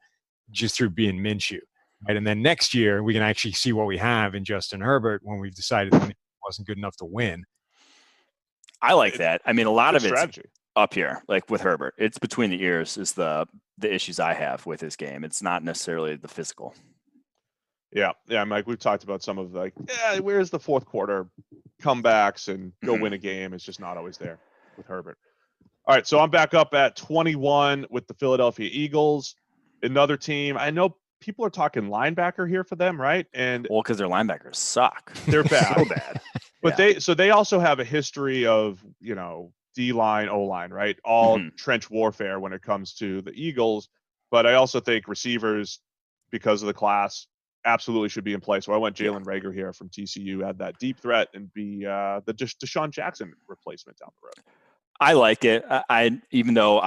just through being Minshew. Right? And then next year, we can actually see what we have in Justin Herbert when we've decided that it wasn't good enough to win. I like that. I mean, a lot of it's strategy up here, with Herbert. It's between the ears is the issues I have with his game. It's not necessarily the physical. Yeah, Mike, we've talked about some of where's the fourth quarter comebacks and go win a game. It's just not always there with Herbert. All right, so I'm back up at 21 with the Philadelphia Eagles, another team. I know people are talking linebacker here for them, right? And because their linebackers suck. They're bad. So bad. But they also have a history of, D-line, O-line, right? All trench warfare when it comes to the Eagles. But I also think receivers, because of the class, absolutely should be in place. So I went Jalen Reagor here from TCU, add that deep threat, and be the Deshaun Jackson replacement down the road. I like it. Even though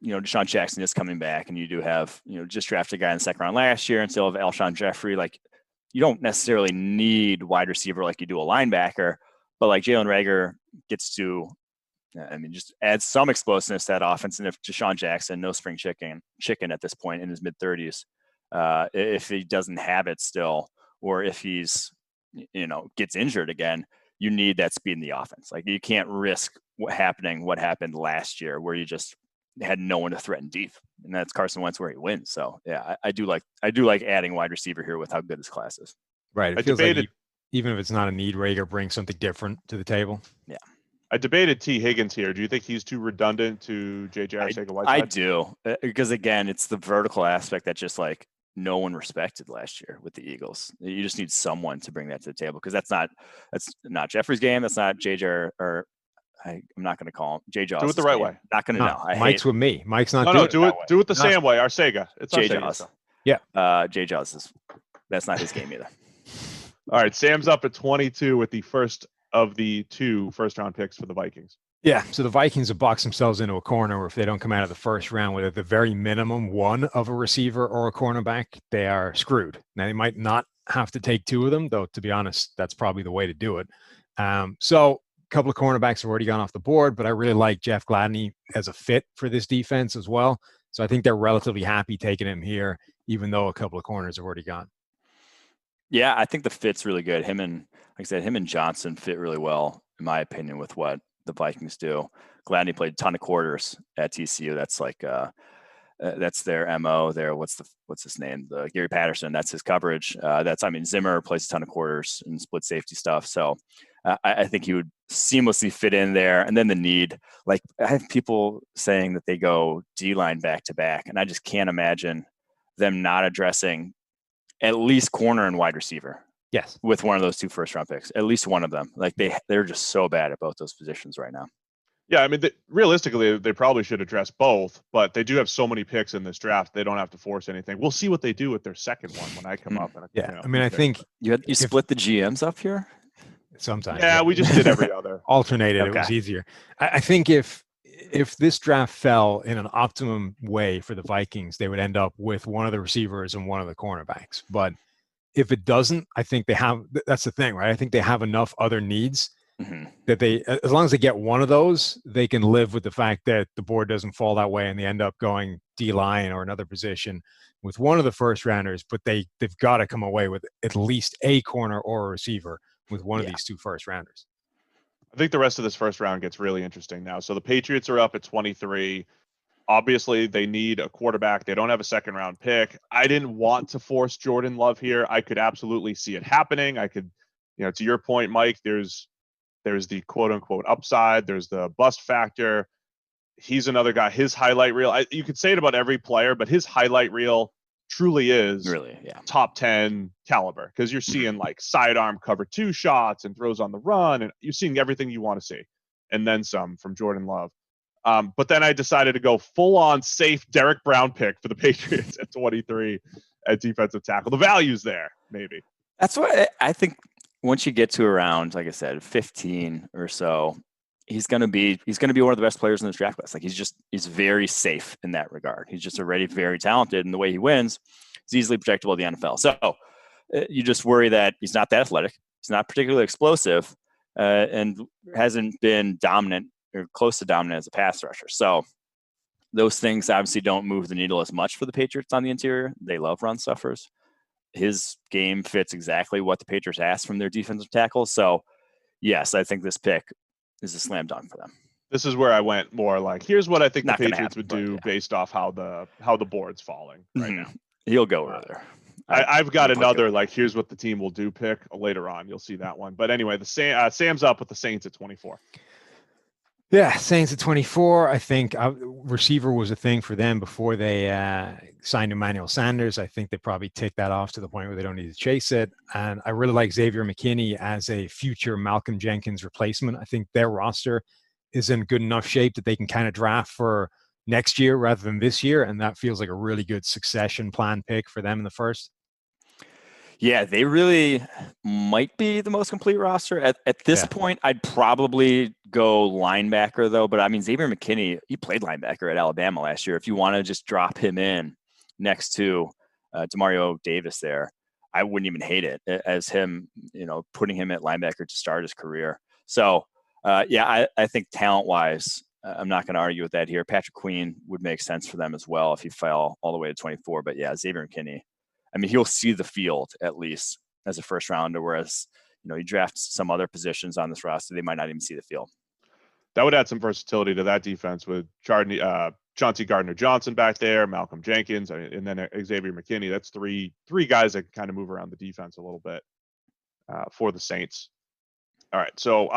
Deshaun Jackson is coming back, and you do have just drafted a guy in the 2nd round last year instead of Alshon Jeffrey. You don't necessarily need wide receiver like you do a linebacker, but Jalen Reagor gets to, just add some explosiveness to that offense. And if Deshaun Jackson, no spring chicken at this point in his mid-30s, if he doesn't have it still, or if he's gets injured again, you need that speed in the offense. You can't risk what happened last year, where you just had no one to threaten deep, and that's Carson Wentz where he wins. So yeah, I do like adding wide receiver here with how good his class is. Right. It feels like even if it's not a need, Rager brings something different to the table. Yeah. I debated T. Higgins here. Do you think he's too redundant to J.J. Arcega-Whiteside? I do, because again, it's the vertical aspect that just like no one respected last year with the Eagles. You just need someone to bring that to the table, because that's not Jeffrey's game. That's not J.J. or I'm not going to call him J. Do it the right way. Not going to know. Mike's with me. Mike's not. Do it the Sam way. Arcega. It's J. Arcega. Yeah. J. Jaws that's not his game either. All right, Sam's up at 22 with the first of the 2 first-round picks for the Vikings. Yeah, so the Vikings have boxed themselves into a corner where if they don't come out of the first round with at the very minimum one of a receiver or a cornerback, they are screwed. Now, they might not have to take 2 of them, though, to be honest, that's probably the way to do it. So a couple of cornerbacks have already gone off the board, but I really like Jeff Gladney as a fit for this defense as well. So I think they're relatively happy taking him here, even though a couple of corners have already gone. Yeah, I think the fit's really good. Him and Johnson fit really well, in my opinion, with what the Vikings do. Gladney played a ton of quarters at TCU. That's like that's their MO there. What's his name? Gary Patterson. That's his coverage. Zimmer plays a ton of quarters and split safety stuff. So I think he would seamlessly fit in there. And then the need, like I have people saying that they go D-line back to back, and I just can't imagine them not addressing at least corner and wide receiver. Yes. With one of those 2 first-round picks, at least one of them. Like they're just so bad at both those positions right now. Yeah, I mean, realistically, they probably should address both, but they do have so many picks in this draft, they don't have to force anything. We'll see what they do with their second one when I come up. And, I think you split the GMs up here. Sometimes. Yeah, we just did every other. Alternated. Okay. It was easier. I think if this draft fell in an optimum way for the Vikings, they would end up with one of the receivers and one of the cornerbacks. But if it doesn't, I think that's the thing, right? I think they have enough other needs that as long as they get one of those, they can live with the fact that the board doesn't fall that way and they end up going D-line or another position with one of the first rounders, but they've got to come away with at least a corner or a receiver with one of these 2 first rounders. I think the rest of this first round gets really interesting now. So the Patriots are up at 23. Obviously, they need a quarterback. They don't have a second round pick. I didn't want to force Jordan Love here. I could absolutely see it happening. I could, to your point, Mike, there's the quote unquote upside. There's the bust factor. He's another guy. His highlight reel, you could say it about every player, but his highlight reel truly is top 10 caliber, because you're seeing like sidearm cover 2 shots and throws on the run, and you're seeing everything you want to see, and then some from Jordan Love. But then I decided to go full-on safe Derrick Brown pick for the Patriots at 23 at defensive tackle. The value's there, maybe. That's what I think. Once you get to around, like I said, 15 or so, he's going to be one of the best players in this draft class. Like he's very safe in that regard. He's just already very talented, and the way he wins is easily projectable in the NFL. So you just worry that he's not that athletic. He's not particularly explosive, and hasn't been dominant or close to dominant as a pass rusher. So those things obviously don't move the needle as much for the Patriots on the interior. They love run stuffers. His game fits exactly what the Patriots asked from their defensive tackles. So, yes, I think this pick is a slam dunk for them. This is where I went more like, here's what I think the Patriots would do based off how the board's falling right now. He'll go over. I've got another like, here's what the team will do pick later on. You'll see that one. But anyway, Sam's up with the Saints at 24. Yeah, Saints at 24. I think receiver was a thing for them before they signed Emmanuel Sanders. I think they probably ticked that off to the point where they don't need to chase it. And I really like Xavier McKinney as a future Malcolm Jenkins replacement. I think their roster is in good enough shape that they can kind of draft for next year rather than this year. And that feels like a really good succession plan pick for them in the first. Yeah, they really might be the most complete roster. At this point, I'd probably go linebacker, though. But, I mean, Xavier McKinney, he played linebacker at Alabama last year. If you want to just drop him in next to Demario Davis there, I wouldn't even hate it as him, putting him at linebacker to start his career. So, I think talent-wise, I'm not going to argue with that here. Patrick Queen would make sense for them as well if he fell all the way to 24. But, yeah, Xavier McKinney, I mean, he'll see the field at least as a first rounder, whereas, you draft some other positions on this roster, they might not even see the field. That would add some versatility to that defense with Chauncey Gardner-Johnson back there, Malcolm Jenkins, and then Xavier McKinney. That's three guys that can kind of move around the defense a little bit for the Saints. All right, so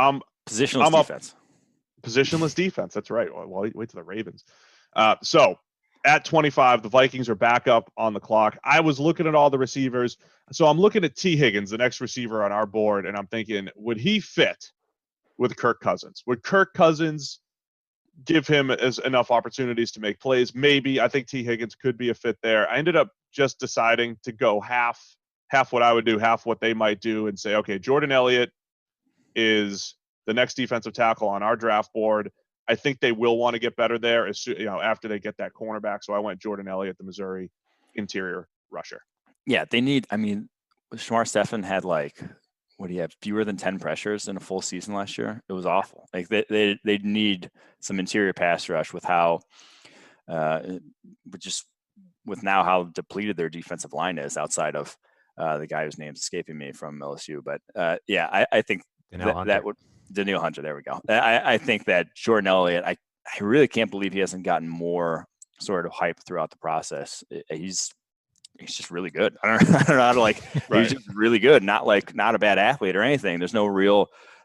positionless defense. Positionless defense. That's right. Well, wait to the Ravens. So at 25, the Vikings are back up on the clock. I was looking at all the receivers. So I'm looking at T. Higgins, the next receiver on our board, and I'm thinking, would he fit with Kirk Cousins? Would Kirk Cousins give him enough opportunities to make plays? Maybe. I think T. Higgins could be a fit there. I ended up just deciding to go half what I would do, half what they might do, and say, okay, Jordan Elliott is the next defensive tackle on our draft board. I think they will want to get better there after they get that cornerback. So I went Jordan Elliott, the Missouri interior rusher. Yeah, they need. I mean, Shamar Stephen had what do you have? Fewer than 10 pressures in a full season last year. It was awful. Like they need some interior pass rush with how, just with now how depleted their defensive line is outside of the guy whose name's escaping me from LSU. But I think that would. Daniil Hunter, there we go. I think that Jordan Elliott, I really can't believe he hasn't gotten more sort of hype throughout the process. He's just really good. I don't know how to right. He's just really good. Not a bad athlete or anything. There's not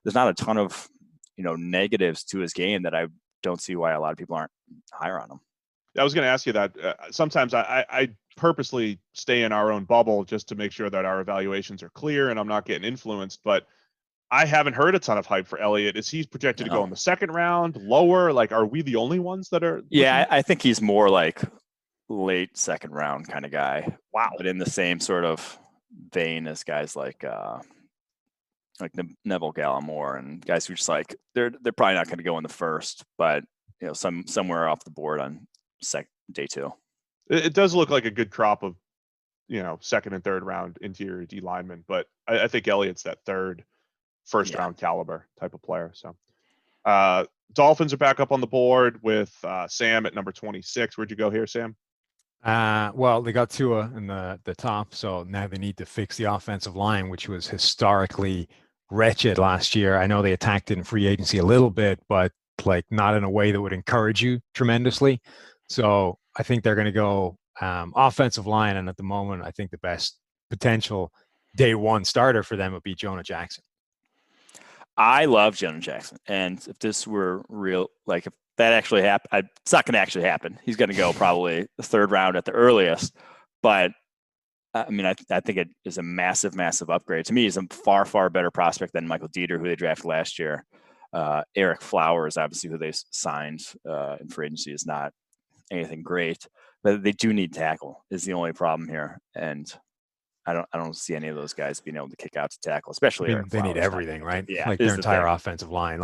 a ton of negatives to his game that I don't see why a lot of people aren't higher on him. I was going to ask you that. Sometimes I purposely stay in our own bubble just to make sure that our evaluations are clear and I'm not getting influenced, but I haven't heard a ton of hype for Elliott. Is he projected to go in the second round, lower? Are we the only ones that are? Yeah, I think he's more late second round kind of guy. Wow. But in the same sort of vein as guys like Neville Gallimore and guys who just they're probably not going to go in the first, but somewhere off the board on day 2. It does look like a good crop of second and third round interior D linemen, but I think Elliott's that first round caliber type of player. So Dolphins are back up on the board with Sam at number 26. Where'd you go here, Sam? Well, they got Tua in the top, so now they need to fix the offensive line, which was historically wretched last year. I know they attacked it in free agency a little bit, but not in a way that would encourage you tremendously. So I think they're going to go offensive line, and at the moment, I think the best potential day one starter for them would be Jonah Jackson. I love Jonah Jackson, and if this were real, if that actually happened, it's not going to actually happen. He's going to go probably the third round at the earliest. But I mean, I think it is a massive, massive upgrade. To me, he's a far, far better prospect than Michael Dieter, who they drafted last year. Eric Flowers, obviously, who they signed in free agency, is not anything great, but they do need tackle. Is the only problem here, and I don't see any of those guys being able to kick out to tackle, especially they need everything, right? Yeah, their entire offensive line.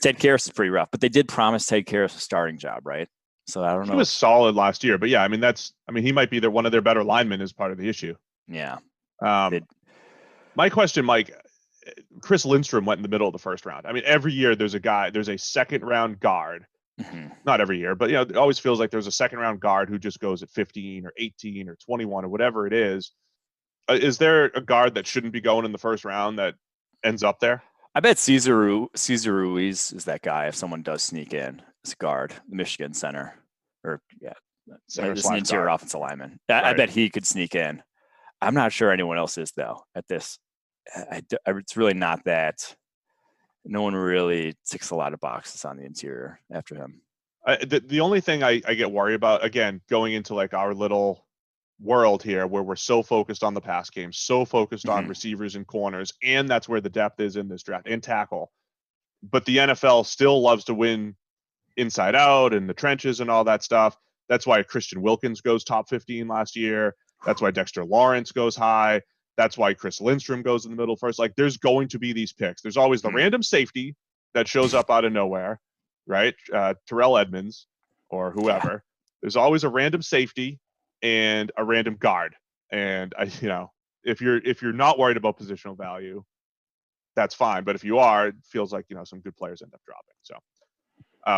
Ted Karras is pretty rough, but they did promise Ted Karras a starting job, right? So I don't know. He was solid last year, but yeah, he might be one of their better linemen as part of the issue. Yeah. My question, Mike, Chris Lindstrom went in the middle of the first round. I mean, every year there's a second round guard. Mm-hmm. Not every year, but it always feels like there's a second round guard who just goes at 15 or 18 or 21 or whatever it is. Is there a guard that shouldn't be going in the first round that ends up there? I bet Cesar Ruiz is that guy if someone does sneak in as a guard, the Michigan center, this an interior offensive lineman. Right. I bet he could sneak in. I'm not sure anyone else is, though, at this. It's really not that. No one really ticks a lot of boxes on the interior after him. The only thing I get worried about, again, going into our little world here where we're so focused on the pass game, so focused on receivers and corners, and that's where the depth is in this draft, and tackle. But the NFL still loves to win inside out and the trenches and all that stuff. That's why Christian Wilkins goes top 15 last year. That's why Dexter Lawrence goes high. That's why Chris Lindstrom goes in the middle first. There's going to be these picks. There's always the random safety that shows up out of nowhere, right? Terrell Edmonds or whoever. Yeah. There's always a random safety and a random guard. And if you're not worried about positional value, that's fine. But if you are, it feels like some good players end up dropping. So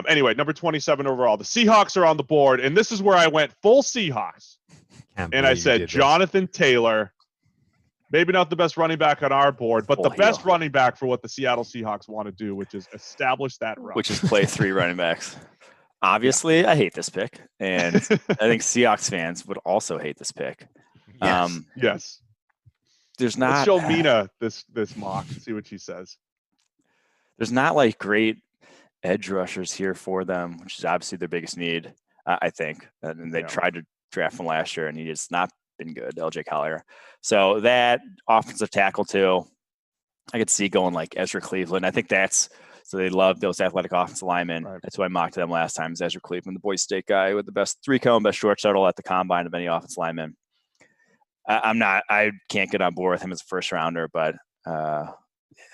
anyway, number 27 overall, the Seahawks are on the board, and this is where I went full Seahawks. And I said Jonathan Taylor, maybe not the best running back on our board, but the best running back for what the Seattle Seahawks want to do, which is establish that run. Which is play 3 running backs. Obviously, I hate this pick, and I think Seahawks fans would also hate this pick. Yes. There's not. Let's show Mina this mock and see what she says. There's not like great edge rushers here for them, which is obviously their biggest need, I think. And they tried to draft one last year, and he has not been good, LJ Collier. So that offensive tackle too, I could see going like Ezra Cleveland. I think so they love those athletic offensive linemen. Right. That's who I mocked them last time, is Ezra Cleveland, the Boise State guy with the best 3-cone, best short shuttle at the combine of any offensive lineman. I can't get on board with him as a first rounder, but the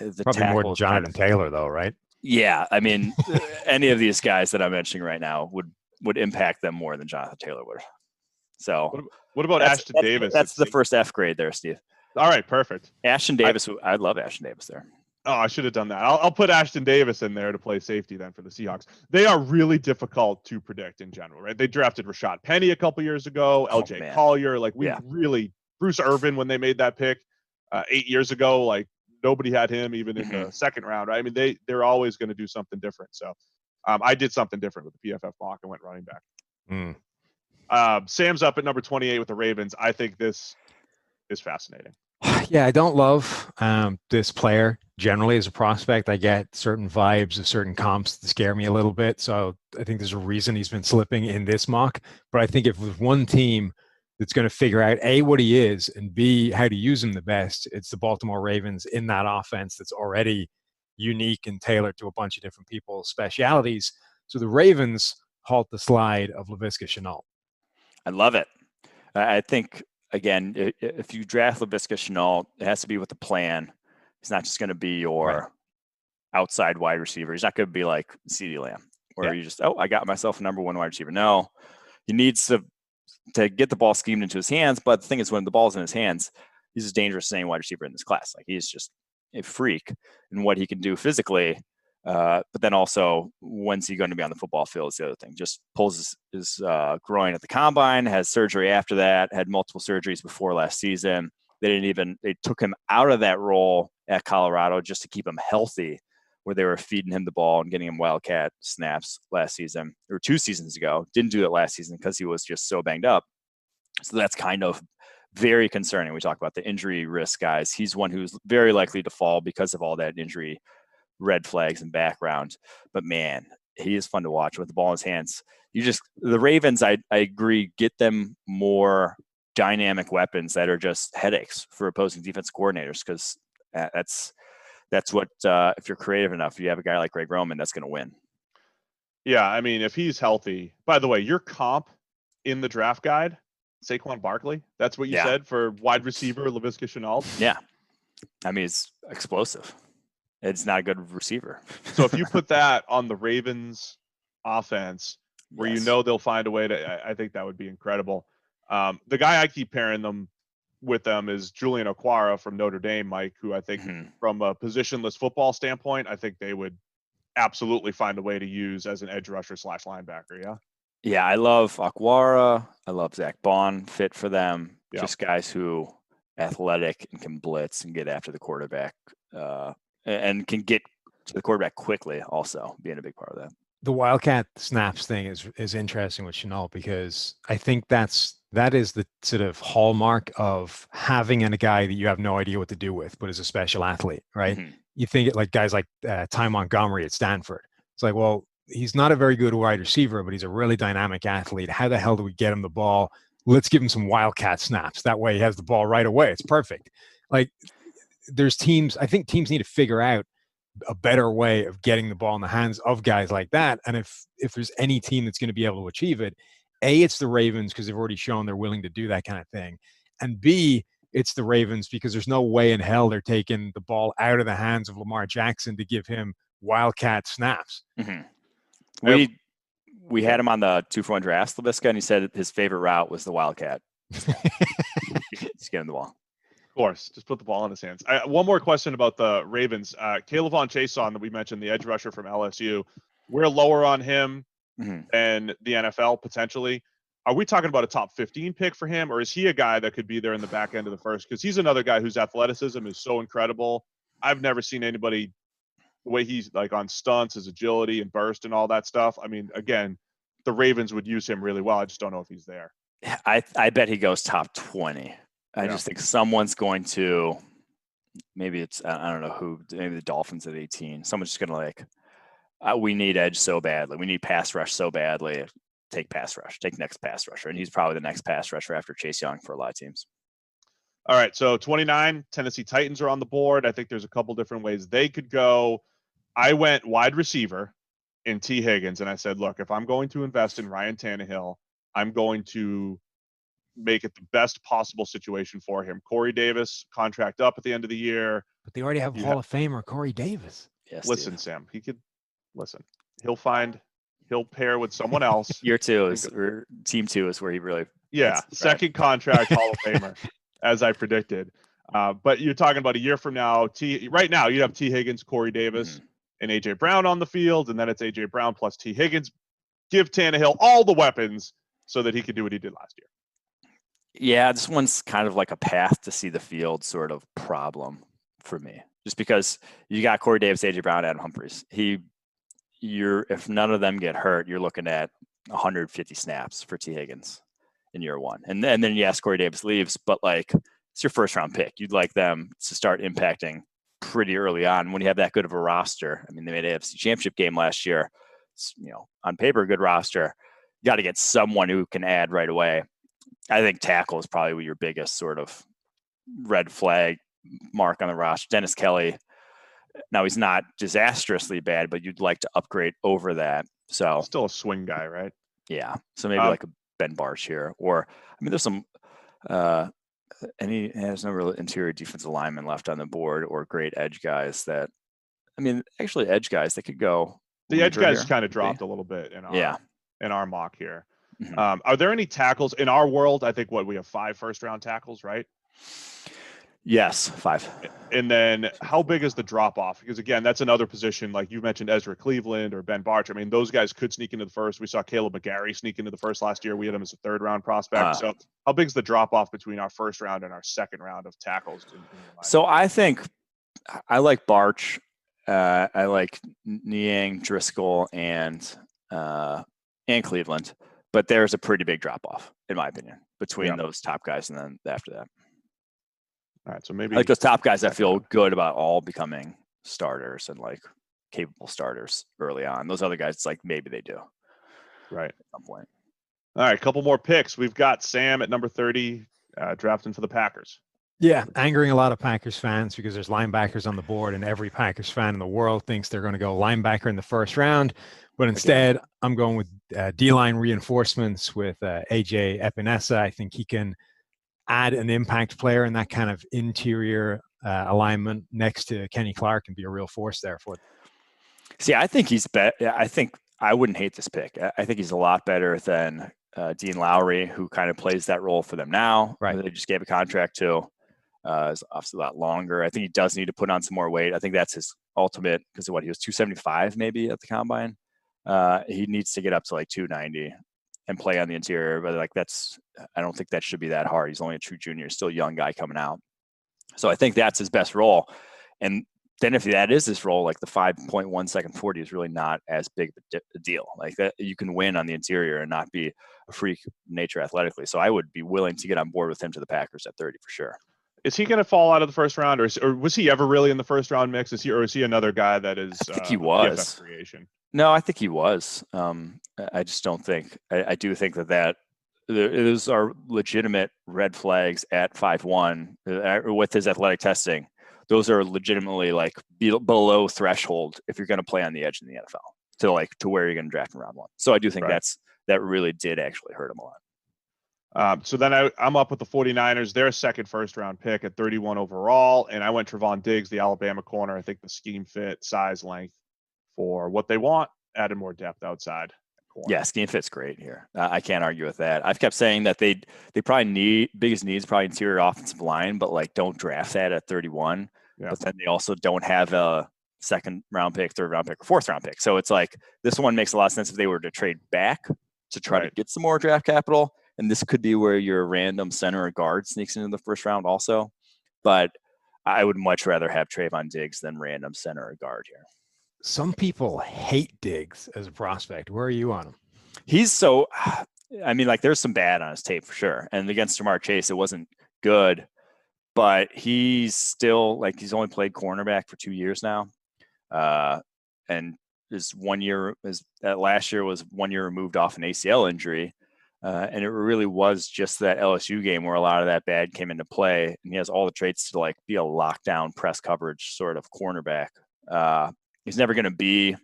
Probably more than tackles Jonathan Taylor, though, right? Yeah, I mean, any of these guys that I'm mentioning right now would impact them more than Jonathan Taylor would. So, what about Ashton Davis? That's the first F grade there, Steve. All right, perfect. Ashton Davis, I love Ashton Davis there. Oh, I should have done that. I'll put Ashton Davis in there to play safety then for the Seahawks. They are really difficult to predict in general, right? They drafted Rashad Penny a couple years ago, LJ Collier. Like Bruce Irvin when they made that pick 8 years ago. Like nobody had him even in the second round, right? I mean, they're always going to do something different. So I did something different with the PFF mock and went running back. Sam's up at number 28 with the Ravens. I think this is fascinating. Yeah, I don't love this player generally as a prospect. I get certain vibes of certain comps that scare me a little bit. So I think there's a reason he's been slipping in this mock. But I think if there's one team that's going to figure out A, what he is, and B, how to use him the best, it's the Baltimore Ravens in that offense that's already unique and tailored to a bunch of different people's specialities. So the Ravens halt the slide of Laviska Shenault. I love it. I think, again, if you draft Laviska Shenault, it has to be with a plan. He's not just going to be your outside wide receiver. He's not going to be like CeeDee Lamb, where you just, I got myself a number one wide receiver. No, he needs to get the ball schemed into his hands. But the thing is, when the ball's in his hands, he's as dangerous as any wide receiver in this class. Like, he's just a freak in what he can do physically. But then also, when's he going to be on the football field is the other thing. Just pulls his groin at the combine, has surgery after that, had multiple surgeries before last season. They took him out of that role at Colorado just to keep him healthy, where they were feeding him the ball and getting him wildcat snaps last season or 2 seasons ago. Didn't do it last season because he was just so banged up. So that's kind of very concerning. We talk about the injury risk guys. He's one who's very likely to fall because of all that injury red flags and background. But man, he is fun to watch with the ball in his hands. The Ravens, I agree, get them more dynamic weapons that are just headaches for opposing defense coordinators, because that's what if you're creative enough, you have a guy like Greg Roman that's going to win. Yeah, I mean, if he's healthy. By the way, your comp in the draft guide, Saquon Barkley. That's what you said for wide receiver Laviska Shenault. Yeah, I mean, it's explosive. It's not a good receiver. So if you put that on the Ravens offense, where you know they'll find a way to, I think that would be incredible. The guy I keep pairing them with them is Julian Okwara from Notre Dame, Mike, who I think from a positionless football standpoint, I think they would absolutely find a way to use as an edge rusher / linebacker. Yeah. Yeah, I love Okwara. I love Zach Bond, fit for them. Yep. Just guys who athletic and can blitz and get after the quarterback. And can get to the quarterback quickly, also being a big part of that. The Wildcat snaps thing is interesting with Shenault, because I think that is the sort of hallmark of having a guy that you have no idea what to do with, but is a special athlete, right? Mm-hmm. You think it like guys like Ty Montgomery at Stanford. It's like, well, he's not a very good wide receiver, but he's a really dynamic athlete. How the hell do we get him the ball? Let's give him some Wildcat snaps. That way he has the ball right away. It's perfect. Like, I think teams need to figure out a better way of getting the ball in the hands of guys like that. And if there's any team that's going to be able to achieve it, A, it's the Ravens, because they've already shown they're willing to do that kind of thing. And B, it's the Ravens because there's no way in hell they're taking the ball out of the hands of Lamar Jackson to give him Wildcat snaps. Mm-hmm. We had him on the 2-for-1 draft, Laviska, and he said his favorite route was the Wildcat. Just get him the ball. Of course, just put the ball in his hands. One more question about the Ravens. Kayvon Chason that we mentioned, the edge rusher from LSU. We're lower on him than the NFL potentially. Are we talking about a top 15 pick for him, or is he a guy that could be there in the back end of the first? Because he's another guy whose athleticism is so incredible. I've never seen anybody the way he's like on stunts, his agility and burst and all that stuff. I mean, again, the Ravens would use him really well. I just don't know if he's there. I bet he goes top 20. I just think someone's going to, maybe it's, I don't know who, maybe the Dolphins at 18. Someone's just going to like, we need edge so badly. We need pass rush so badly. Take pass rush. Take next pass rusher. And he's probably the next pass rusher after Chase Young for a lot of teams. All right, so 29, Tennessee Titans are on the board. I think there's a couple different ways they could go. I went wide receiver in T. Higgins, and I said, look, if I'm going to invest in Ryan Tannehill, I'm going to make it the best possible situation for him. Corey Davis, contract up at the end of the year. But they already have Hall of Famer Corey Davis. Yes, listen, Steve. Sam, he could listen. He'll pair with someone else. Year 2 is, or team 2 is where he really. Second contract Hall of Famer, as I predicted. But you're talking about a year from now. Right now, you have T. Higgins, Corey Davis, and A.J. Brown on the field, and then it's A.J. Brown plus T. Higgins. Give Tannehill all the weapons so that he can do what he did last year. Yeah, this one's kind of like a path to see the field sort of problem for me, just because you got Corey Davis, A.J. Brown, Adam Humphries. If none of them get hurt, you're looking at 150 snaps for T. Higgins in year 1. And then yes, Corey Davis leaves, but like it's your first round pick. You'd like them to start impacting pretty early on when you have that good of a roster. I mean, they made an AFC Championship game last year. It's, on paper, a good roster. You got to get someone who can add right away. I think tackle is probably your biggest sort of red flag mark on the roster. Dennis Kelly. Now he's not disastrously bad, but you'd like to upgrade over that. So still a swing guy, right? Yeah. So maybe like a Ben Barch here, or I mean, there's some there's no real interior defensive lineman left on the board or great edge guys that. I mean, actually, edge guys that could go. The edge guys kind of dropped a little bit in our mock here. Mm-hmm. Are there any tackles in our world? I think we have 5 first-round tackles, right? Yes, 5. And then how big is the drop off? Because again, that's another position, like you mentioned, Ezra Cleveland or Ben Barch. I mean, those guys could sneak into the first. We saw Caleb McGarry sneak into the first last year. We had him as a 3rd-round prospect. So how big is the drop off between our first round and our second round of tackles? So I think I like Barch. I like Niang, Driscoll, and Cleveland. But there's a pretty big drop off, in my opinion, between those top guys and then after that. All right, so maybe like those top guys, I feel good about all becoming starters and like capable starters early on. Those other guys, it's like maybe they do, right, at some point. All right, a couple more picks. We've got Sam at number 30, drafting for the Packers. Yeah, angering a lot of Packers fans because there's linebackers on the board, and every Packers fan in the world thinks they're going to go linebacker in the first round. But instead, I'm going with D-line reinforcements with AJ Epinesa. I think he can add an impact player in that kind of interior alignment next to Kenny Clark and be a real force there for them. See, I think he's I think I wouldn't hate this pick. I think he's a lot better than Dean Lowry, who kind of plays that role for them now. Right. They just gave a contract to. Is obviously a lot longer. I think he does need to put on some more weight. I think that's his ultimate, because of what he was 275 maybe at the combine. He needs to get up to like 290 and play on the interior. But like I don't think that should be that hard. He's only a true junior, still a young guy coming out. So I think that's his best role. And then if that is his role, like the 5.1 second 40 is really not as big of a deal. Like that, you can win on the interior and not be a freak nature athletically. So I would be willing to get on board with him to the Packers at 30 for sure. Is he going to fall out of the first round, or was he ever really in the first round mix? Is he another guy that is? I think he was. PFF creation? No, I think he was. I just don't think. I do think that those are legitimate red flags at 5'1" with his athletic testing. Those are legitimately like below threshold if you're going to play on the edge in the NFL to where you're going to draft in round 1. So I do think that really did actually hurt him a lot. So then I'm up with the 49ers. Their second first-round pick at 31 overall, and I went Trevon Diggs, the Alabama corner. I think the scheme fit, size, length for what they want, added more depth outside. Corner. Yeah, scheme fit's great here. I can't argue with that. I've kept saying that they probably biggest needs probably interior offensive line, but like don't draft that at 31. Yeah. But then they also don't have a second-round pick, third-round pick, or fourth-round pick. So it's like this one makes a lot of sense if they were to trade back to try to get some more draft capital. And this could be where your random center or guard sneaks into the first round also. But I would much rather have Trevon Diggs than random center or guard here. Some people hate Diggs as a prospect. Where are you on him? He's so, I mean, like there's some bad on his tape for sure. And against Jamar Chase, it wasn't good, but he's still like, he's only played cornerback for 2 years now. And his 1 year last year was 1 year removed off an ACL injury. And it really was just that LSU game where a lot of that bad came into play. And he has all the traits to like be a lockdown press coverage sort of cornerback. He's never going to be,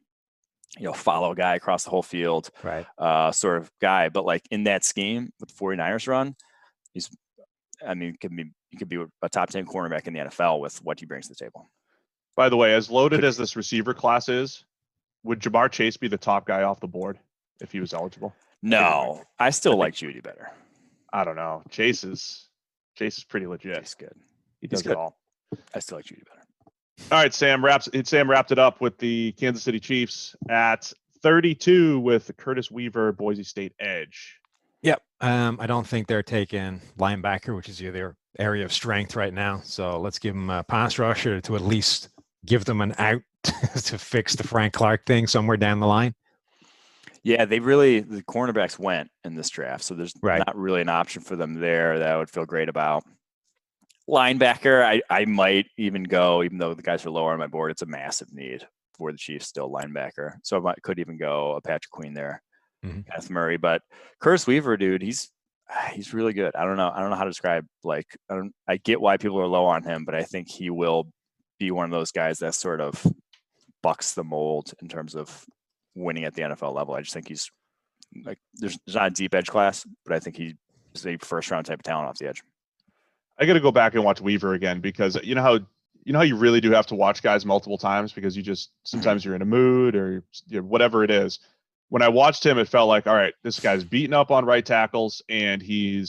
follow a guy across the whole field, Right. Sort of guy. But like in that scheme with the 49ers run, he could be a top 10 cornerback in the NFL with what he brings to the table. By the way, as loaded as this receiver class is, would Jamar Chase be the top guy off the board if he was eligible? No, I still like Judy better. I don't know. Chase is pretty legit. He's good. He does it all. I still like Judy better. All right, Sam wrapped it up with the Kansas City Chiefs at 32 with the Curtis Weaver Boise State edge. Yep. I don't think they're taking linebacker, which is their area of strength right now. So let's give them a pass rusher to at least give them an out to fix the Frank Clark thing somewhere down the line. Yeah, the cornerbacks went in this draft, so there's not really an option for them there that I would feel great about. Linebacker, I might even go, even though the guys are lower on my board, it's a massive need for the Chiefs still linebacker. So I could even go a Patrick Queen there, Kenneth Murray. But Curtis Weaver, dude, he's really good. I don't know how to describe. Like, I get why people are low on him, but I think he will be one of those guys that sort of bucks the mold in terms of winning at the NFL level. I just think he's like, there's not a deep edge class, but I think he's a first round type of talent off the edge. I got to go back and watch Weaver again because you know how you really do have to watch guys multiple times because you just sometimes you're in a mood or whatever it is. When I watched him, it felt like, all right, this guy's beaten up on right tackles and he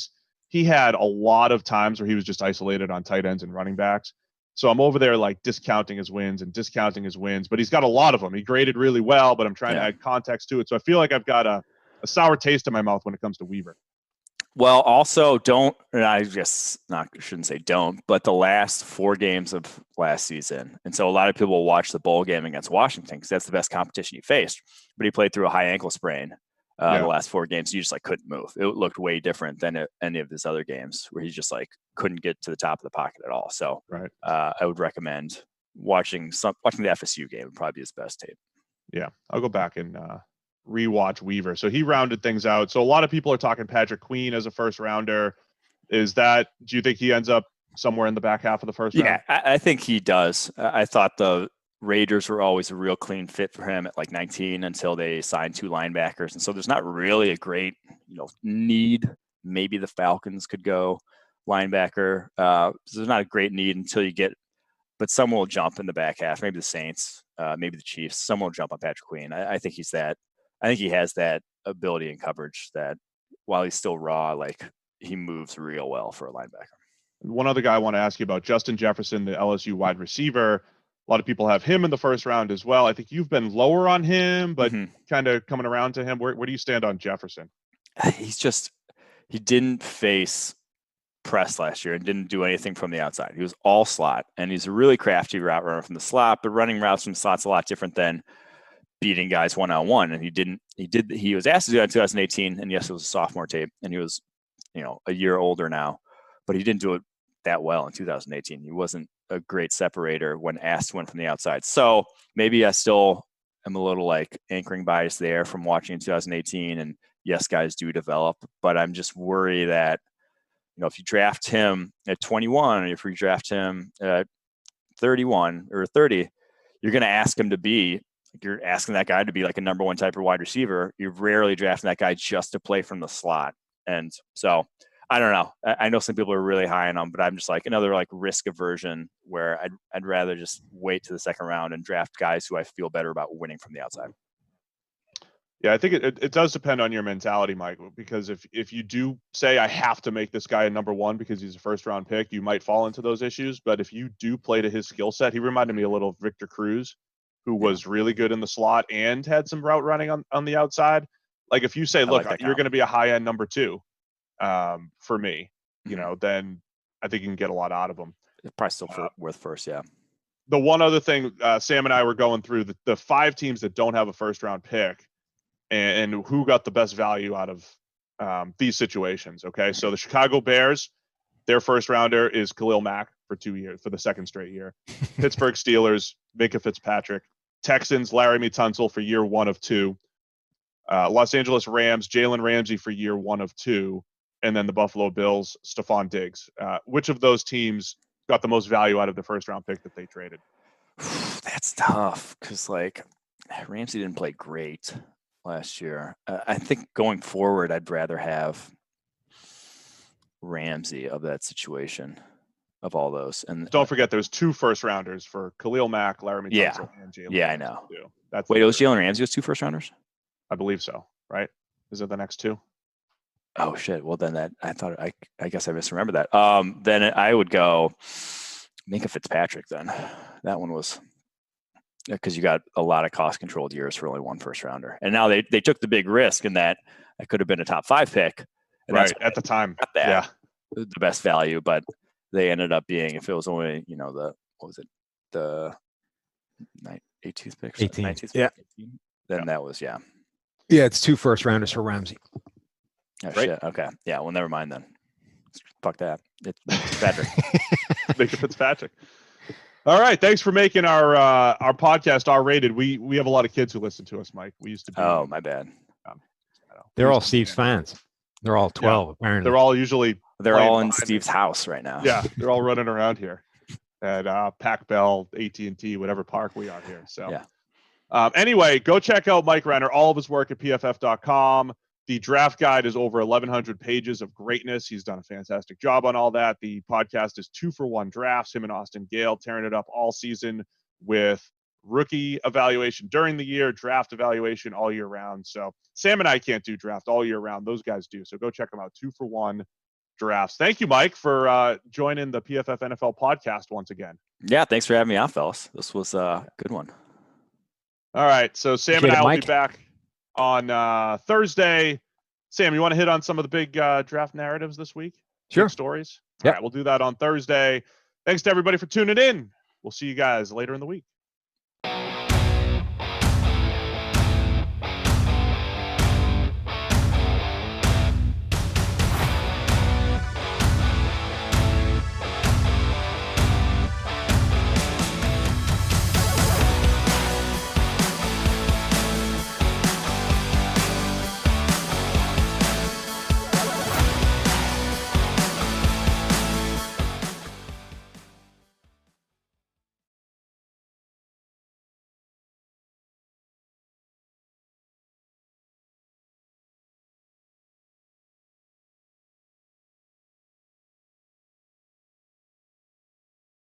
had a lot of times where he was just isolated on tight ends and running backs. So I'm over there like discounting his wins, but he's got a lot of them. He graded really well, but I'm trying to add context to it. So I feel like I've got a sour taste in my mouth when it comes to Weaver. Well, also shouldn't say don't, but the last 4 games of last season. And so a lot of people will watch the bowl game against Washington because that's the best competition he faced, but he played through a high ankle sprain the last 4 games. You just like couldn't move. It looked way different than any of his other games where he just like couldn't get to the top of the pocket at all. So I would recommend watching the FSU game. Would probably be his best tape. Yeah. I'll go back and, rewatch Weaver. So he rounded things out. So a lot of people are talking Patrick Queen as a first rounder. Do you think he ends up somewhere in the back half of the first round? Yeah, I think he does. I thought the Raiders were always a real clean fit for him at like 19 until they signed 2 linebackers. And so there's not really a great, need. Maybe the Falcons could go linebacker. So there's not a great need until you get, but someone will jump in the back half. Maybe the Saints, maybe the Chiefs. Someone will jump on Patrick Queen. I think he's that. I think he has that ability and coverage that while he's still raw, like he moves real well for a linebacker. One other guy I want to ask you about, Justin Jefferson, the LSU wide receiver. A lot of people have him in the first round as well. I think you've been lower on him, but kind of coming around to him. Where do you stand on Jefferson? He didn't face press last year and didn't do anything from the outside. He was all slot, and he's a really crafty route runner from the slot, but running routes from the slot's a lot different than beating guys one-on-one. And he was asked to do that in 2018. And yes, it was a sophomore tape and he was, a year older now, but he didn't do it that well in 2018. He wasn't a great separator when asked to win from the outside. So maybe I still am a little like anchoring bias there from watching in 2018. And yes, guys do develop, but I'm just worried that, if you draft him at 21, or if you draft him at 31 or 30, you're going to ask him to be, you're asking that guy to be like a number 1 type of wide receiver. You're rarely drafting that guy just to play from the slot. And so I don't know. I know some people are really high on him, but I'm just like another like risk aversion where I'd rather just wait to the second round and draft guys who I feel better about winning from the outside. Yeah, I think it does depend on your mentality, Mike, because if you do say I have to make this guy a number 1 because he's a first round pick, you might fall into those issues. But if you do play to his skill set, he reminded me a little of Victor Cruz, who was really good in the slot and had some route running on the outside. Like if you say, look, you're going to be a high end number 2 for me, then I think you can get a lot out of him. It's probably still worth first. Yeah. The one other thing, Sam and I were going through the 5 teams that don't have a first round pick. and who got the best value out of these situations. Okay, so the Chicago Bears, their first rounder is Khalil Mack for 2 years, for the second straight year. Pittsburgh Steelers, Minka Fitzpatrick. Texans, Laramie Tunsil for year 1 of 2. Los Angeles Rams, Jalen Ramsey for year 1 of 2. And then the Buffalo Bills, Stephon Diggs. Which of those teams got the most value out of the first round pick that they traded? That's tough because, like, Ramsey didn't play great last year. I think going forward, I'd rather have Ramsey of that situation of all those. And don't forget, there's 2 first rounders for Khalil Mack, Laramie Tunsil, and Jalen. Yeah, Ramsey I know. too. That's Wait, it was Jalen Ramsey with 2 first rounders? I believe so, right? Is it the next 2? Oh shit! Well, then I guess I misremembered that. Then I would go Minka Fitzpatrick. Then that one was because you got a lot of cost controlled years for only 1 first rounder, and now they took the big risk in that it could have been a top 5 pick. And right at the time, the best value, but they ended up being, if it was only the 18th pick, 18th, yeah. 18, then that was Yeah, it's 2 first rounders for Ramsey. Oh, right. Shit. Okay. Yeah. Well, never mind then. Fuck that. It's Fitzpatrick. Minka Fitzpatrick. All right. Thanks for making our podcast R-rated. We have a lot of kids who listen to us, Mike. We used to be. Oh, my bad. They're all Steve's fans. They're all 12, apparently. They're all usually. They're all in Steve's house right now. Yeah. They're all running around here at Pac Bell, AT&T, whatever park we are here. So, yeah. Anyway, go check out Mike Renner. All of his work at PFF.com. The draft guide is over 1,100 pages of greatness. He's done a fantastic job on all that. The podcast is 2-for-1 drafts. Him and Austin Gale tearing it up all season with rookie evaluation during the year, draft evaluation all year round. So Sam and I can't do draft all year round. Those guys do. So go check them out. 2-for-1 drafts. Thank you, Mike, for joining the PFF NFL podcast once again. Yeah, thanks for having me on, fellas. This was a good one. All right. So Sam and I will be back on Thursday. Sam, you want to hit on some of the big draft narratives this week? Sure. Big stories? Yep. All right, we'll do that on Thursday. Thanks to everybody for tuning in. We'll see you guys later in the week.